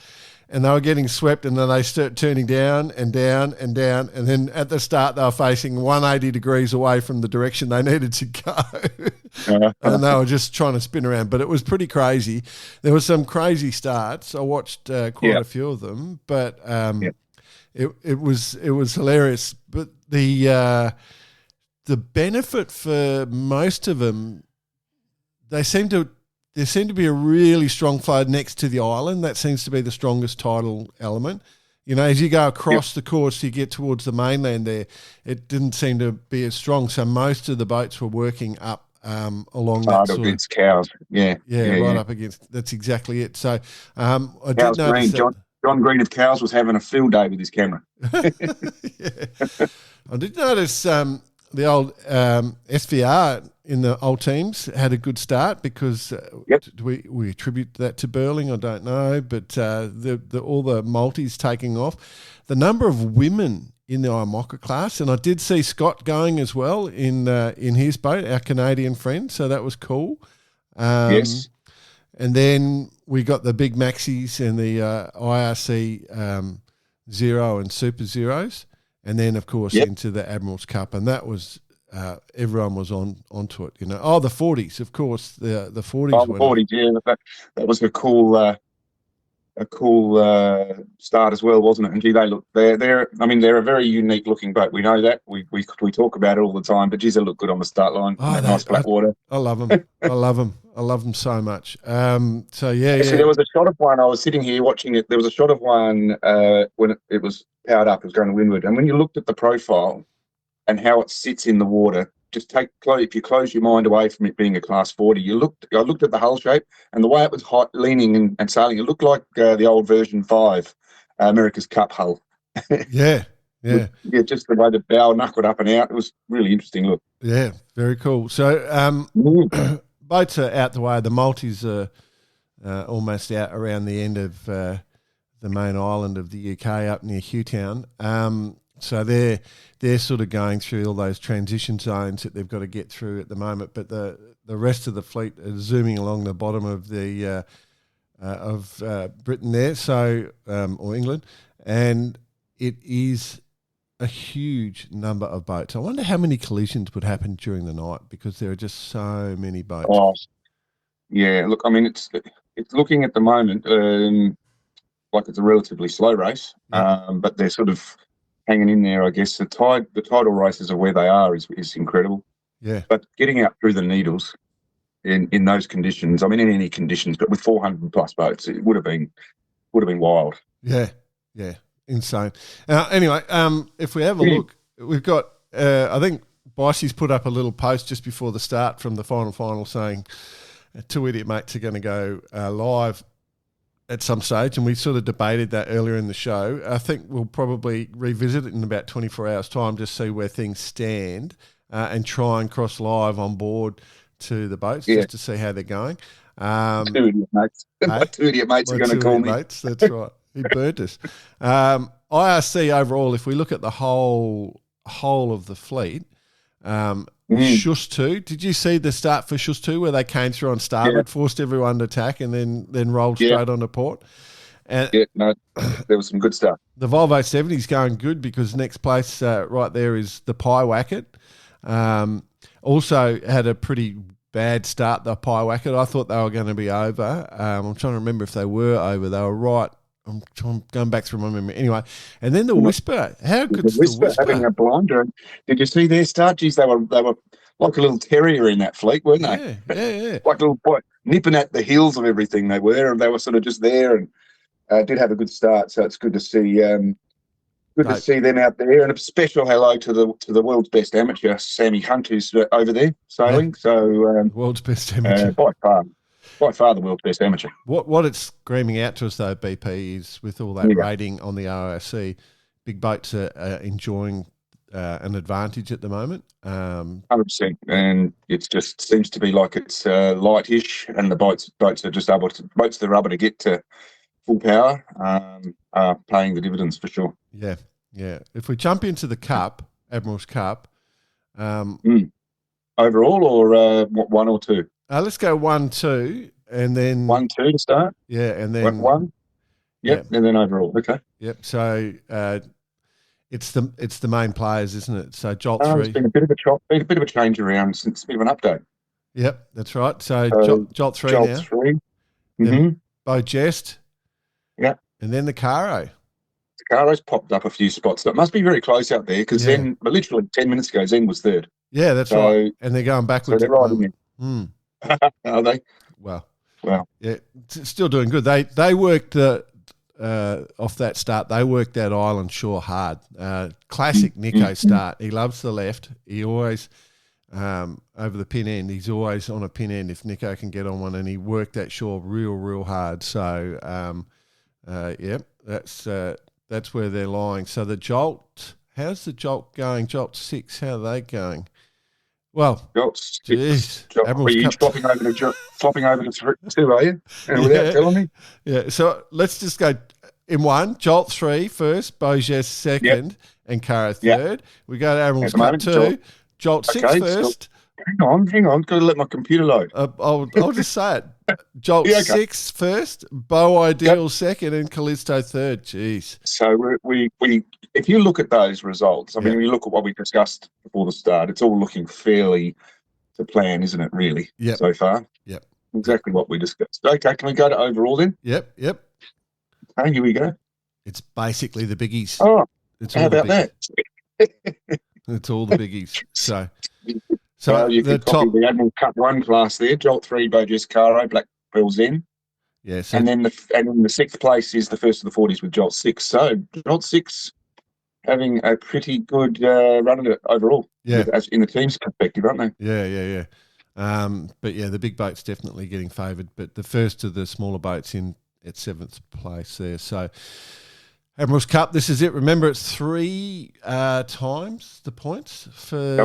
and they were getting swept, and then they start turning down and down and down, and then at the start they were facing 180 degrees away from the direction they needed to go, and they were just trying to spin around. But it was pretty crazy. There were some crazy starts. I watched quite a few of them, but it was hilarious. But the benefit for most of them, there seemed to be a really strong flow next to the island. That seems to be the strongest tidal element. You know, as you go across the course, you get towards the mainland there, it didn't seem to be as strong. So most of the boats were working up along that sort against cows. Right up against. That's exactly it. So I did notice John Green of Cows was having a field day with his camera. I did notice the old SVR in the old teams had a good start because we attribute that to Burling. I don't know, but all the multis taking off. The number of women in the IMOCA class, and I did see Scott going as well in his boat, our Canadian friend. So that was cool. Yes. And then we got the big maxis and the IRC Zero and Super Zeros, and then of course into the Admirals Cup, and that was everyone was onto it. You know, the 40s, of course, the 40s. The 40s, yeah, that was a cool start as well, wasn't it? And gee, they're a very unique looking boat. We know that. We talk about it all the time, but geez, they look good on the start line. Nice flat water. I love them. I love them so much. Actually, there was a shot of one. I was sitting here watching it. There was a shot of one when it was powered up. It was going to windward, and when you looked at the profile and how it sits in the water, if you close your mind away from it being a class 40, I looked at the hull shape and the way it was leaning and sailing. It looked like the old version 5 America's Cup hull. Yeah. Just the way the bow knuckled up and out. It was really interesting look. Yeah, very cool. So boats are out the way. The multis are almost out around the end of the main island of the UK up near Hewtown. So they're sort of going through all those transition zones that they've got to get through at the moment. But the rest of the fleet is zooming along the bottom of the of Britain there, so or England, and it is a huge number of boats. I wonder how many collisions would happen during the night because there are just so many boats. Oh, yeah. Look, I mean, it's looking at the moment like it's a relatively slow race, but they're sort of hanging in there. I guess the tidal races of where they are is incredible. Yeah. But getting out through the Needles in those conditions, I mean, in any conditions, but with 400 plus boats, it would have been wild. Yeah, yeah, insane. Anyway, if we have a look, we've got, I think Bicey's put up a little post just before the start from the final saying 2 idiot mates are going to go live at some stage, and we sort of debated that earlier in the show. I think we'll probably revisit it in about 24 hours' time, just see where things stand, and try and cross live on board to the boats just to see how they're going. 2 idiot mates. My 2 idiot mates are going to call me. Mates, that's right. He burnt us. IRC overall, if we look at the whole of the fleet, Shush 2, did you see the start for Shush 2 where they came through on starboard, forced everyone to attack, and then rolled straight onto port? And there was some good stuff. The Volvo 70 is going good because next place right there is the Pie Wacket. Also had a pretty bad start, the Pie Wacket. I thought they were going to be over. I'm trying to remember if they were over. They were right. I'm going back through my memory. Anyway, and then the Whisper. How good's the Whisper? Having a blinder. Did you see their start? Geez, they were like a little terrier in that fleet, weren't they? Yeah. Like a little boy, nipping at the heels of everything they were, and they were sort of just there and did have a good start. So it's good to see. To see them out there, and a special hello to the world's best amateur, Sammy Hunt, who's over there sailing. Yeah. So world's best amateur by far the world's best amateur. What it's screaming out to us though, BP, is with all that rating on the ROC, big boats are enjoying an advantage at the moment. 100%, and it just seems to be like it's lightish, and the boats are just able to boats that are able to get to full power are paying the dividends for sure. Yeah. If we jump into the Cup, Admirals Cup, overall or 1 or 2? Let's go 1, 2, and then 1, 2 to start. Yeah, and then 1. Yep, and then overall. Okay. Yep. So it's the main players, isn't it? So Jolt 3. It's been a bit of a change around since a bit of an update. Yep, that's right. So Jolt 3 Jolt now. 3. Bo Jest. Yeah. And then the Caro. The Caro's popped up a few spots. So it must be very close out there because Zen, literally 10 minutes ago, Zen was third. Yeah, that's right. And they're going backwards. So they're riding in. Are they? Well. Yeah, still doing good. They worked off that start. They worked that Island Shore hard. Classic Nico start. He loves the left. He always over the pin end. He's always on a pin end if Nico can get on one, and he worked that shore real hard. So that's where they're lying. So the Jolt, how's the Jolt going? Jolt 6, how are they going? Well, Jolt 6. Are you flopping over to 2, are you? Without telling me? Yeah, so let's just go in 1. Jolt 3 first, Bojes second, and Cara third. We go to Admirals Cup 2. Jolt 6 first. Hang on. Got to let my computer load. I'll just say it. Jolt 6 first, Bo Ideal second, and Callisto third. Jeez. So we if you look at those results, I mean, when you look at what we discussed before the start, it's all looking fairly to plan, isn't it? Really, so far. Yep. Exactly what we discussed. Okay, can we go to overall then? Yep. Okay, here we go. It's basically the biggies. Oh, how about that? It's all the biggies. So you the could copy the Admiral Cup 1 class there. Jolt 3, Bojes Caro, Black Pearl Zen. Yes. And then the 6th place is the first of the 40s with Jolt 6. So Jolt 6 having a pretty good run at it overall. Yeah. As in the team's perspective, aren't they? Yeah. But the big boat's definitely getting favoured. But the first of the smaller boats in at 7th place there. So Admirals Cup, this is it. Remember, it's 3 times the points for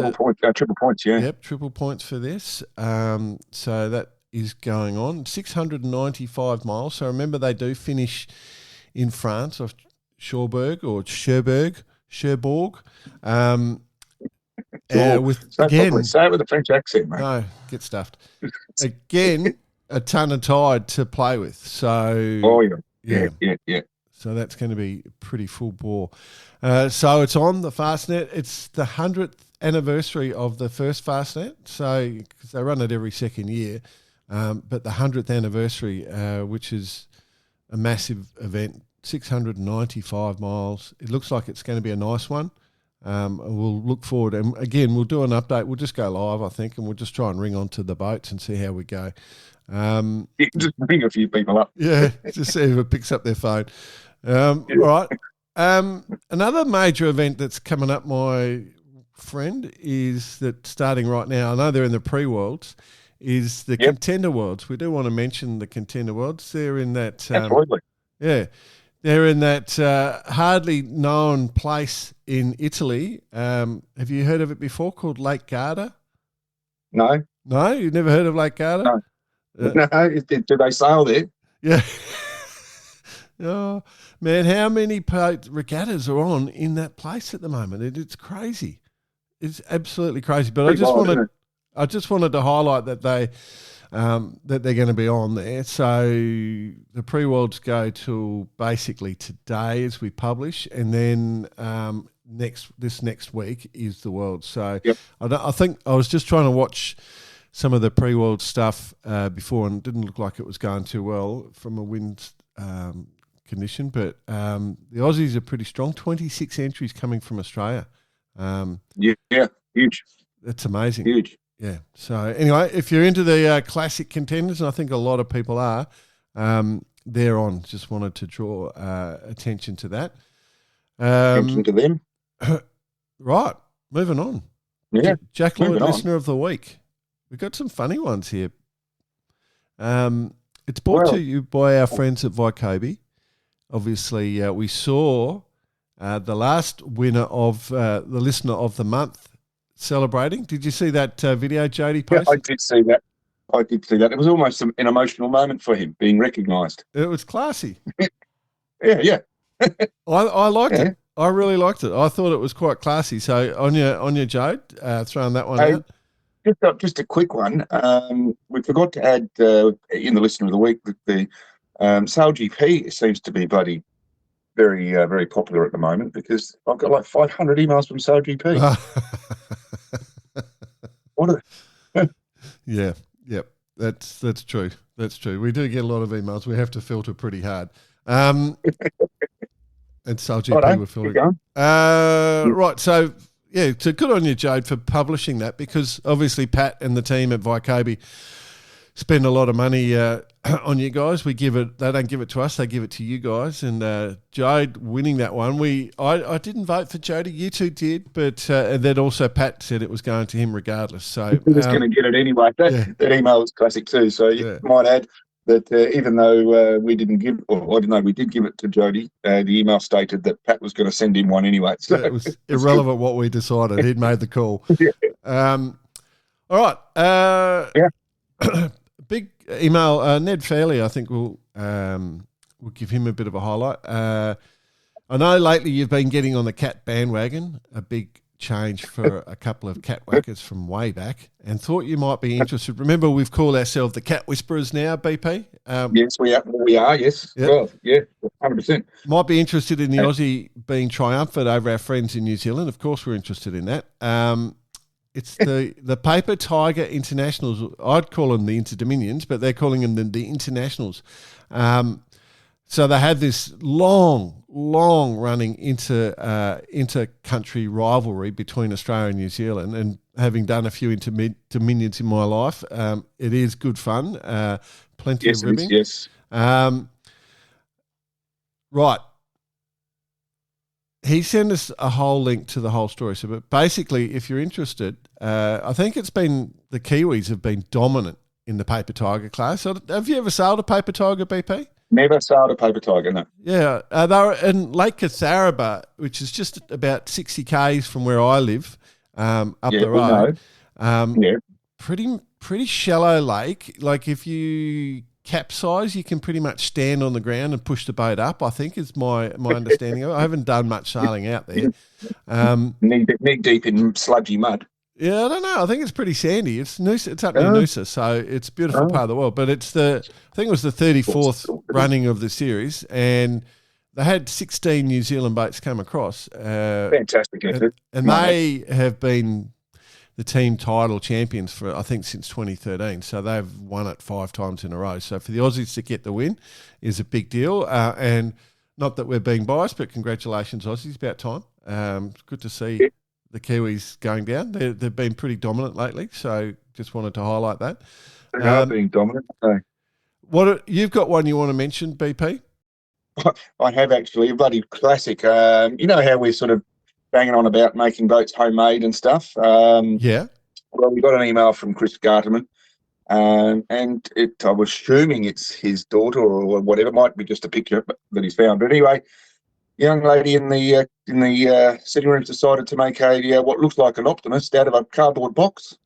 triple points. Yeah. Yep, triple points for this. So that is going on. 695 miles. So remember, they do finish in France off Cherbourg. Say it with a French accent, mate. No, get stuffed. Again, a ton of tide to play with. So yeah. So that's going to be pretty full bore. So it's on the Fastnet. It's the 100th anniversary of the first Fastnet. So because they run it every second year, but the 100th anniversary, which is a massive event 695 miles. It looks like it's going to be a nice one. We'll look forward. And again, we'll do an update. We'll just go live, I think, and we'll just try and ring onto the boats and see how we go. You can just ring a few people up. Yeah, just see if it picks up their phone. All right. Another major event that's coming up, my friend, is that starting right now, I know they're in the pre-worlds, is the Contender Worlds. We do want to mention the Contender Worlds. They're in that... Absolutely. Yeah. They're in that hardly known place in Italy. Have you heard of it before, called Lake Garda? No. No? You've never heard of Lake Garda? No. Do they sail there? Yeah. Oh, man, how many regattas are on in that place at the moment? It's crazy. It's absolutely crazy. But I just wanted to highlight that they're going to be on there. So the pre-worlds go till basically today as we publish, and then this next week is the world. So I think I was just trying to watch some of the pre-world stuff before, and it didn't look like it was going too well from a wind condition. But the Aussies are pretty strong. 26 entries coming from Australia. Yeah, huge. That's amazing. Huge. Yeah. So anyway, if you're into the classic contenders, and I think a lot of people are, they're on. Just wanted to draw attention to that. Attention to them. Right. Moving on. Yeah. Jack Lloyd, Listener of the Week. We've got some funny ones here. It's brought to you by our friends at Vycobi. Obviously, we saw the last winner of the Listener of the Month celebrating. Did you see that video Jody posted? Yeah, I did see that. It was almost an emotional moment for him, being recognised. It was classy. Yeah. I liked it. I really liked it. I thought it was quite classy. So on your Jode, throwing that one out. Just a quick one. We forgot to add in the Listener of the Week that the Sail GP seems to be very, very popular at the moment, because I've got like 500 emails from Sail GP. Yeah, yep. That's true. That's true. We do get a lot of emails. We have to filter pretty hard. And Sail GP were filtering. Right. So good on you, Jade, for publishing that, because obviously Pat and the team at Vycobi spend a lot of money on you guys. They don't give it to us, they give it to you guys. And Jade winning that one, I didn't vote for Jody, you two did, but and then also Pat said it was going to him regardless. So he was going to get it anyway. That email was classic too. So you might add that even though we didn't give, or I didn't know we did give it to Jody, the email stated that Pat was going to send him one anyway. So it was irrelevant what we decided. He'd made the call. All right. Big email. Ned Fairley, I think we'll give him a bit of a highlight. I know lately you've been getting on the cat bandwagon, a big change for a couple of cat whackers from way back, and thought you might be interested. Remember, we've called ourselves the Cat Whisperers now, BP. Yes, we are. Yes, yep. Well, yeah, 100%. Might be interested in the Aussie being triumphant over our friends in New Zealand. Of course, we're interested in that. It's the Paper Tiger Internationals. I'd call them the Interdominions, but they're calling them the Internationals. So they had this long-running inter-country rivalry between Australia and New Zealand, and having done a few Interdominions in my life, it is good fun, plenty of ribbing. Yes. Right. He sent us a whole link to the whole story. So, but basically, if you're interested, I think it's been the Kiwis have been dominant in the Paper Tiger class. So have you ever sailed a Paper Tiger, BP? Never sailed a Paper Tiger, no. Yeah, they were in Lake Catharaba, which is just about 60 k's from where I live, up the road. Pretty shallow lake. Like if you capsize, you can pretty much stand on the ground and push the boat up, I think is my understanding of it. I haven't done much sailing out there. Knee deep in sludgy mud. Yeah, I don't know. I think it's pretty sandy. It's Noosa. It's up near Noosa, so it's a beautiful part of the world. But I think it was the 34th running of the series, and they had 16 New Zealand boats come across. Fantastic effort. And they have been the team title champions for, I think, since 2013. So they've won it 5 times in a row. So for the Aussies to get the win is a big deal. And not that we're being biased, but congratulations, Aussies, about time. It's good to see the Kiwis going down. They've been pretty dominant lately, so just wanted to highlight that. They are being dominant. So. You've got one you want to mention, BP? I have actually, a bloody classic. You know how we're sort of banging on about making boats homemade and stuff? Yeah. Well, we got an email from Chris Garterman, and I was assuming it's his daughter or whatever. It might be just a picture that he's found. But anyway, young lady in the sitting room decided to make a what looks like an Optimist out of a cardboard box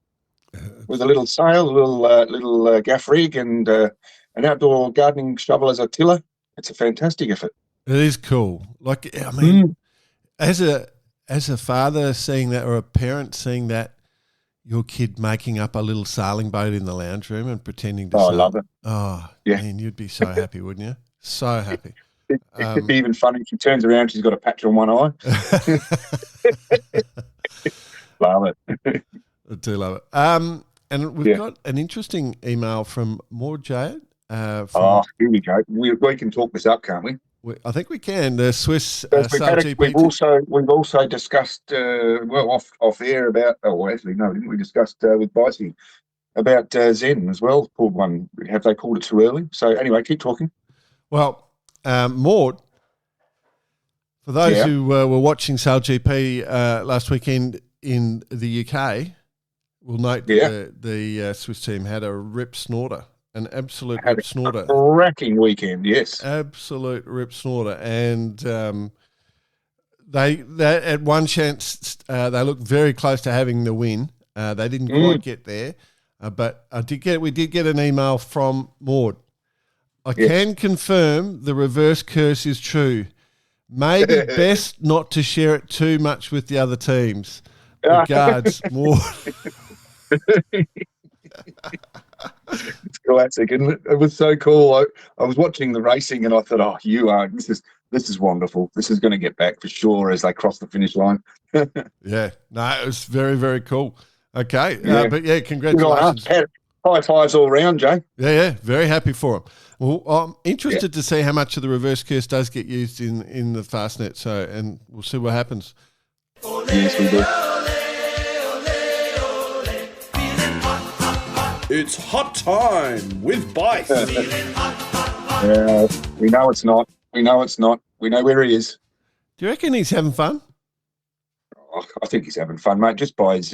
with a little sail, a little gaff rig, and an outdoor gardening shovel as a tiller. It's a fantastic effort. It is cool. Like, I mean, as a father seeing that, or a parent seeing that, your kid making up a little sailing boat in the lounge room and pretending to sail. I love it. Oh, yeah. Man, you'd be so happy, wouldn't you? So happy. It could be even funny if she turns around, she's got a patch on one eye. Love it. I do love it. And we've got an interesting email from Maud Jade. Here we go. We can talk this up, can't we? I think we can. The Swiss we've also discussed off air about. Oh, actually, no, didn't we discussed with Bicey about Zen as well? Pulled one. Have they pulled it too early? So anyway, keep talking. Well, Maud, for those who were watching SailGP last weekend in the UK, will note the Swiss team had a rip snorter. An absolute rip snorter. Cracking weekend, yes. Absolute rip snorter. And they at one chance, they looked very close to having the win. They didn't quite get there. But we did get an email from Maud. I can confirm the reverse curse is true. Maybe best not to share it too much with the other teams. Regards, Maud. It's classic, and it was so cool. I was watching the racing, and I thought, this is wonderful. This is going to get back for sure as they cross the finish line. Yeah, no, it was very, very cool. Okay, but congratulations. High fives all round, Jay. Yeah, very happy for him. Well, I'm interested to see how much of the reverse curse does get used in the Fastnet. And we'll see what happens. Yes, we do. It's hot time with Bice. We know it's not. We know it's not. We know where he is. Do you reckon he's having fun? Oh, I think he's having fun, mate, just by his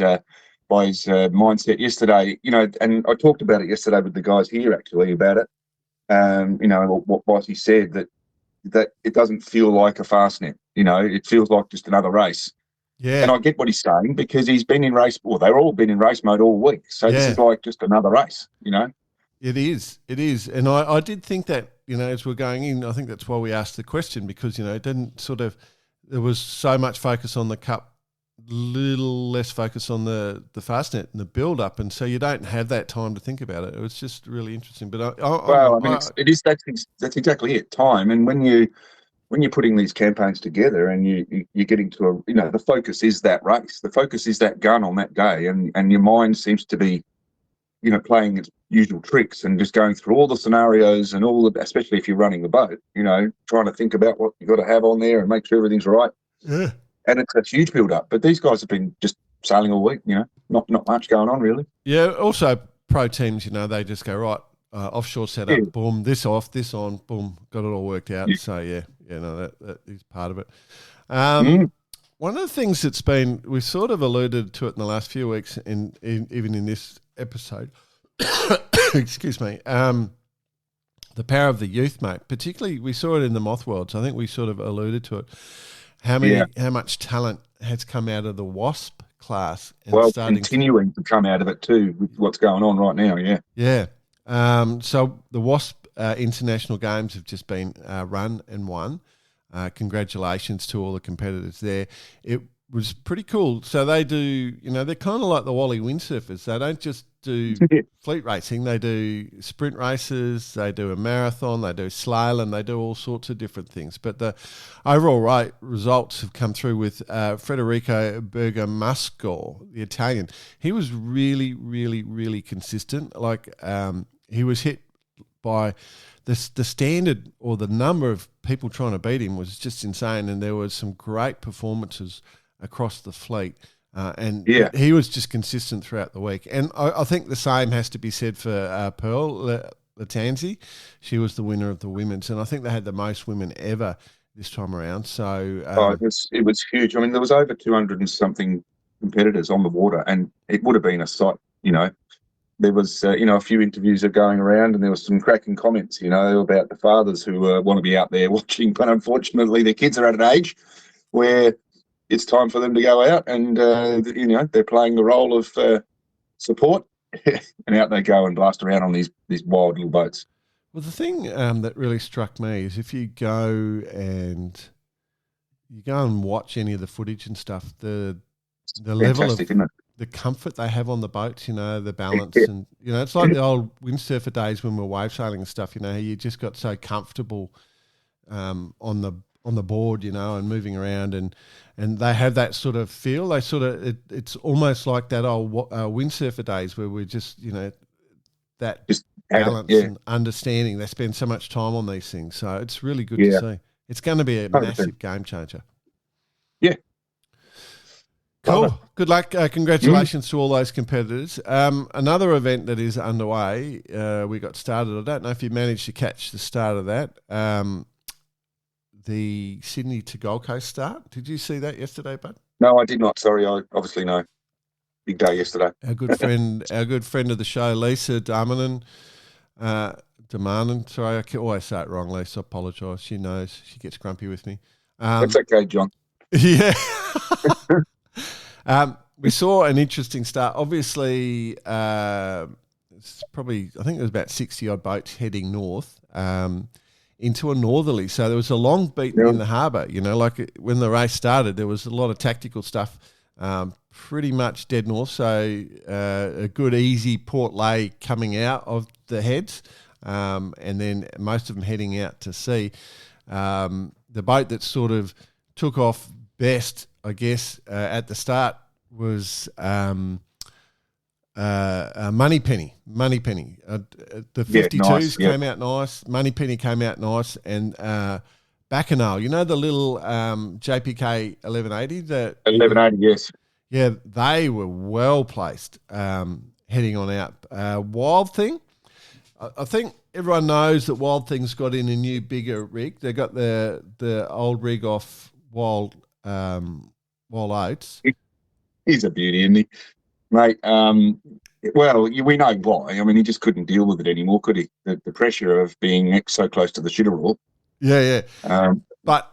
mindset yesterday. You know, and I talked about it yesterday with the guys here, actually, about it. You know, what Bicey said, that it doesn't feel like a Fastnet. You know, it feels like just another race. Yeah. And I get what he's saying because he's been in race, they've all been in race mode all week. So this is like just another race, you know? It is. And I did think that, you know, as we're going in, I think that's why we asked the question because, you know, it didn't there was so much focus on the Cup, little less focus on the Fastnet and the build-up. And so you don't have that time to think about it. It was just really interesting. But that's exactly it, time. And when you're putting these campaigns together and you're getting to the focus is that race. The focus is that gun on that day, and your mind seems to be, you know, playing its usual tricks and just going through all the scenarios and especially if you're running the boat, you know, trying to think about what you've got to have on there and make sure everything's right. Yeah. And it's a huge build-up. But these guys have been just sailing all week, you know, not much going on really. Yeah, also pro teams, you know, they just go, right, offshore setup, boom, this off, this on, boom, got it all worked out. Yeah. So, that is part of it. One of the things that's been, we've sort of alluded to it in the last few weeks, and even in this episode, excuse me, the power of the youth, mate. Particularly, we saw it in the Moth Worlds. I think we sort of alluded to it. How much talent has come out of the Wasp class? And continuing to come out of it too with what's going on right now, Yeah. So the Wasp international games have just been run and won. Congratulations to all the competitors there. It was pretty cool. So they do, you know, they're kind of like the Wally windsurfers. They don't just do fleet racing. They do sprint races. They do a marathon. They do slalom. They do all sorts of different things. But the overall results have come through with Federico Bergamasco, the Italian. He was really, really, really consistent. Like he was hit by the standard or the number of people trying to beat him was just insane, and there was some great performances across the fleet. And he was just consistent throughout the week. And I think the same has to be said for Pearl Latanzi. She was the winner of the women's, and I think they had the most women ever this time around. So it was huge. I mean, there was over 200 and something competitors on the water, and it would have been a sight. There was a few interviews are going around, and there was some cracking comments, about the fathers who want to be out there watching, but unfortunately their kids are at an age where it's time for them to go out, and they're playing the role of support, and out they go and blast around on these wild little boats. Well, the thing that really struck me is if you go and watch any of the footage and stuff, the level of the comfort they have on the boats, the balance, and it's like the old windsurfer days when we were wave sailing and stuff. You just got so comfortable on the board, and moving around, and they have that sort of feel. They it's almost like that old windsurfer days where we're just that just balance and understanding. They spend so much time on these things, so it's really good to see. It's going to be a massive game changer. Yeah. Cool. Good luck. Congratulations to all those competitors. Another event that is underway, we got started. I don't know if you managed to catch the start of that. The Sydney to Gold Coast start. Did you see that yesterday, bud? No, I did not. Sorry, I obviously know. Big day yesterday. Our good friend of the show, Lisa Damanen. Sorry, I always say it wrong, Lisa. I apologise. She knows. She gets grumpy with me. That's okay, John. Yeah. We saw an interesting start. Obviously, it's probably, I think there was about 60-odd boats heading north into a northerly. So there was a long beat in the harbour. Like when the race started, there was a lot of tactical stuff, pretty much dead north. So a good, easy port lay coming out of the heads, and then most of them heading out to sea. The boat that sort of took off best, I guess, at the start was Moneypenny. The 52s came out nice. Moneypenny came out nice, and Bacchanal. The little JPK 1180. The 1180, yes. Yeah, they were well placed heading on out. Wild Thing. I think everyone knows that Wild Thing's got in a new, bigger rig. They got the old rig off Wild Oats. He's a beauty, isn't he, mate? Well, we know why. I mean, he just couldn't deal with it anymore, could he? The pressure of being so close to the shitterall. Yeah. But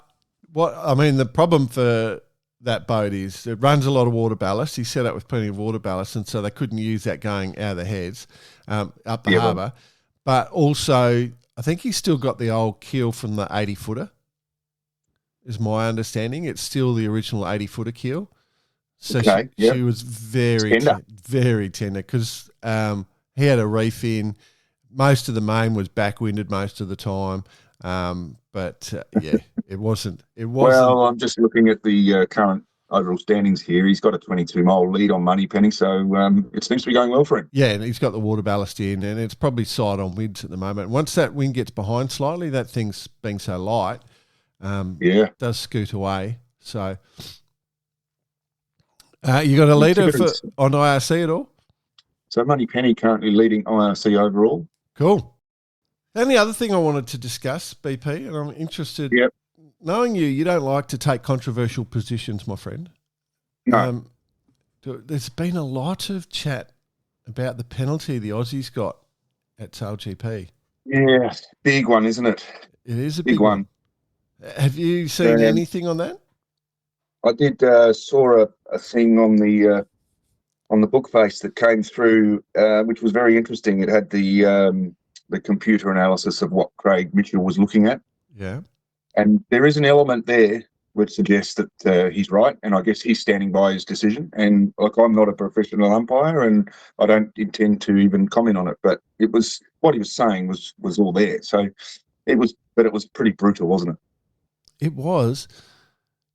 the problem for that boat is it runs a lot of water ballast. He's set up with plenty of water ballast, and so they couldn't use that going out of the heads up the harbour. But also, I think he's still got the old keel from the 80-footer, is my understanding. It's still the original 80-footer keel. So she was very tender because he had a reef in. Most of the main was backwinded most of the time. But it wasn't. Well, I'm just looking at the current overall standings here. He's got a 22-mile lead on Moneypenny, so it seems to be going well for him. Yeah, and he's got the water ballast in, and it's probably side on winds at the moment. Once that wind gets behind slightly, that thing's being so light, does scoot away. So you got a leader on IRC at all? So Moneypenny currently leading IRC overall. Cool. And the other thing I wanted to discuss, BP, and I'm interested, knowing you don't like to take controversial positions, my friend. No. There's been a lot of chat about the penalty the Aussies got at SailGP. Yeah, big one, isn't it? It is a big one. Have you seen anything on that? I did saw a thing on the book face that came through, which was very interesting. It had the computer analysis of what Craig Mitchell was looking at. Yeah. And there is an element there which suggests that he's right, and I guess he's standing by his decision. And I'm not a professional umpire, and I don't intend to even comment on it. But it was what he was saying was all there. So it was pretty brutal, wasn't it? It was.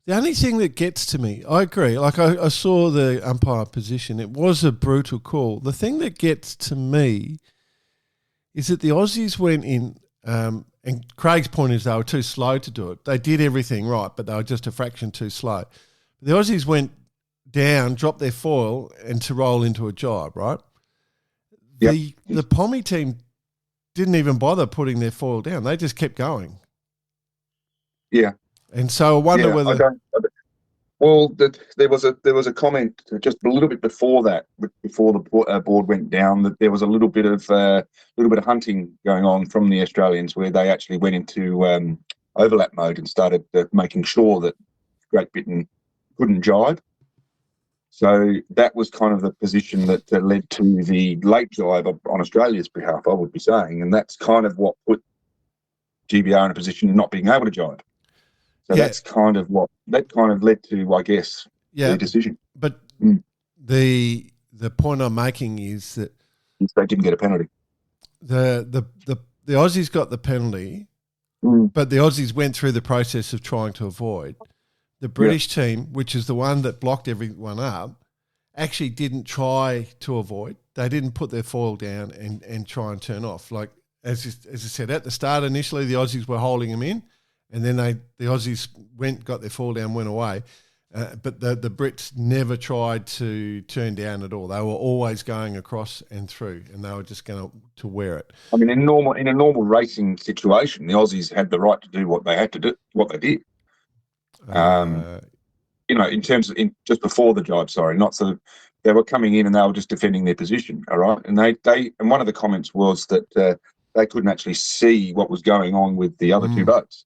The only thing that gets to me, I agree. Like I saw the umpire position. It was a brutal call. The thing that gets to me is that the Aussies went in, and Craig's point is they were too slow to do it. They did everything right, but they were just a fraction too slow. The Aussies went down, dropped their foil, and to roll into a jibe, right? Yep. The Pommy team didn't even bother putting their foil down. They just kept going. Yeah. And so I wonder whether... Well, there was a comment just a little bit before that, before the board went down, that there was a little bit of hunting going on from the Australians, where they actually went into overlap mode and started making sure that Great Britain couldn't jibe. So that was kind of the position that led to the late jibe on Australia's behalf, I would be saying, and that's kind of what put GBR in a position of not being able to jibe. So that's kind of what led to, I guess, the decision. But the point I'm making is that they didn't get a penalty. The Aussies got the penalty, but the Aussies went through the process of trying to avoid. The British team, which is the one that blocked everyone up, actually didn't try to avoid. They didn't put their foil down and try and turn off. Like as I said at the start, initially the Aussies were holding them in. And then the Aussies got their fall down, went away. But the Brits never tried to turn down at all. They were always going across and through, and they were just going to wear it. I mean, in a normal racing situation, the Aussies had the right to do what they had to do, what they did. In terms of just before the jibe, not so they were coming in and they were just defending their position. All right, and and one of the comments was that they couldn't actually see what was going on with the other two boats.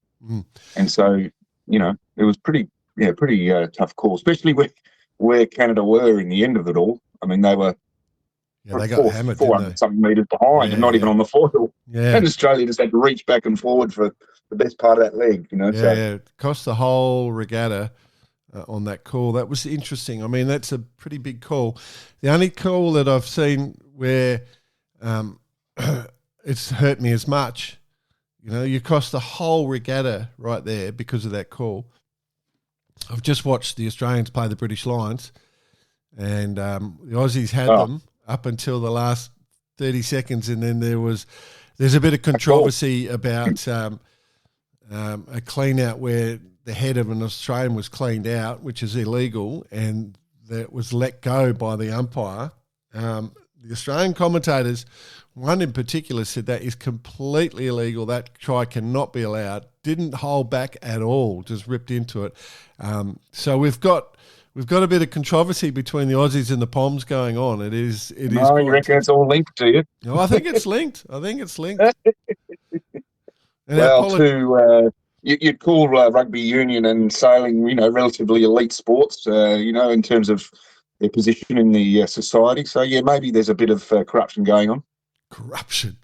And so, it was pretty tough call, especially where Canada were in the end of it all. I mean, they were they got hammered, 400 something metres behind and not even on the foil. Yeah. And Australia just had to reach back and forward for the best part of that leg, it cost the whole regatta on that call. That was interesting. I mean, that's a pretty big call. The only call that I've seen where it's hurt me as much, you cost the whole regatta right there because of that call. I've just watched the Australians play the British Lions, and the Aussies had them up until the last 30 seconds, and then there's a bit of controversy about a clean out where the head of an Australian was cleaned out, which is illegal, and that was let go by the umpire. The Australian commentators, one in particular, said that is completely illegal. That try cannot be allowed. Didn't hold back at all. Just ripped into it. So we've got a bit of controversy between the Aussies and the Poms going on. It is. No, you reckon it's all linked to you? No, I think it's linked. You'd call rugby union and sailing, relatively elite sports, in terms of their position in the society. So maybe there's a bit of corruption going on. Corruption.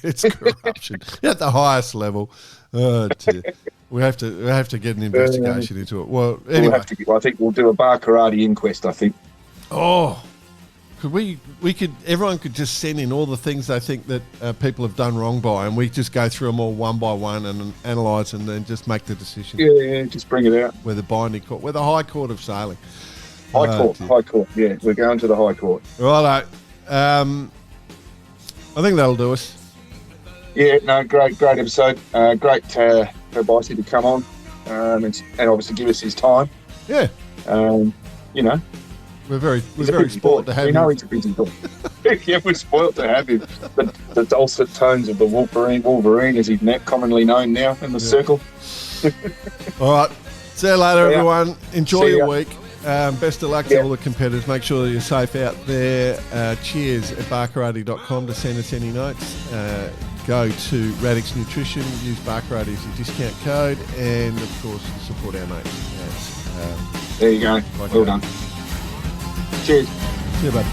It's corruption at the highest level. Oh, dear. We have to get an investigation into it. Well, anyway, I think we'll do a bar karate inquest. I think. Oh, could we could everyone could just send in all the things they think that people have done wrong by, and we just go through them all one by one and analyse and then just make the decision. Yeah, just bring it out. We're the binding court. We're the High Court of Sailing. High Court. Yeah, we're going to the High Court. Righto. I think that'll do us. Yeah, no, great episode. Great for Bicey to come on and obviously give us his time. Yeah. We're very spoiled to have him. We know he's a busy boy. Yeah, we're spoiled to have him. The dulcet tones of the Wolverine, as he's commonly known now in the circle. All right. See you later, everyone. Enjoy your week. Best of luck to all the competitors. Make sure that you're safe out there. Cheers at barkarate.com to send us any notes. Go to Radix Nutrition, use Barkarate as your discount code, and of course support our mates. There you go. Well done. Cheers. See you, bud.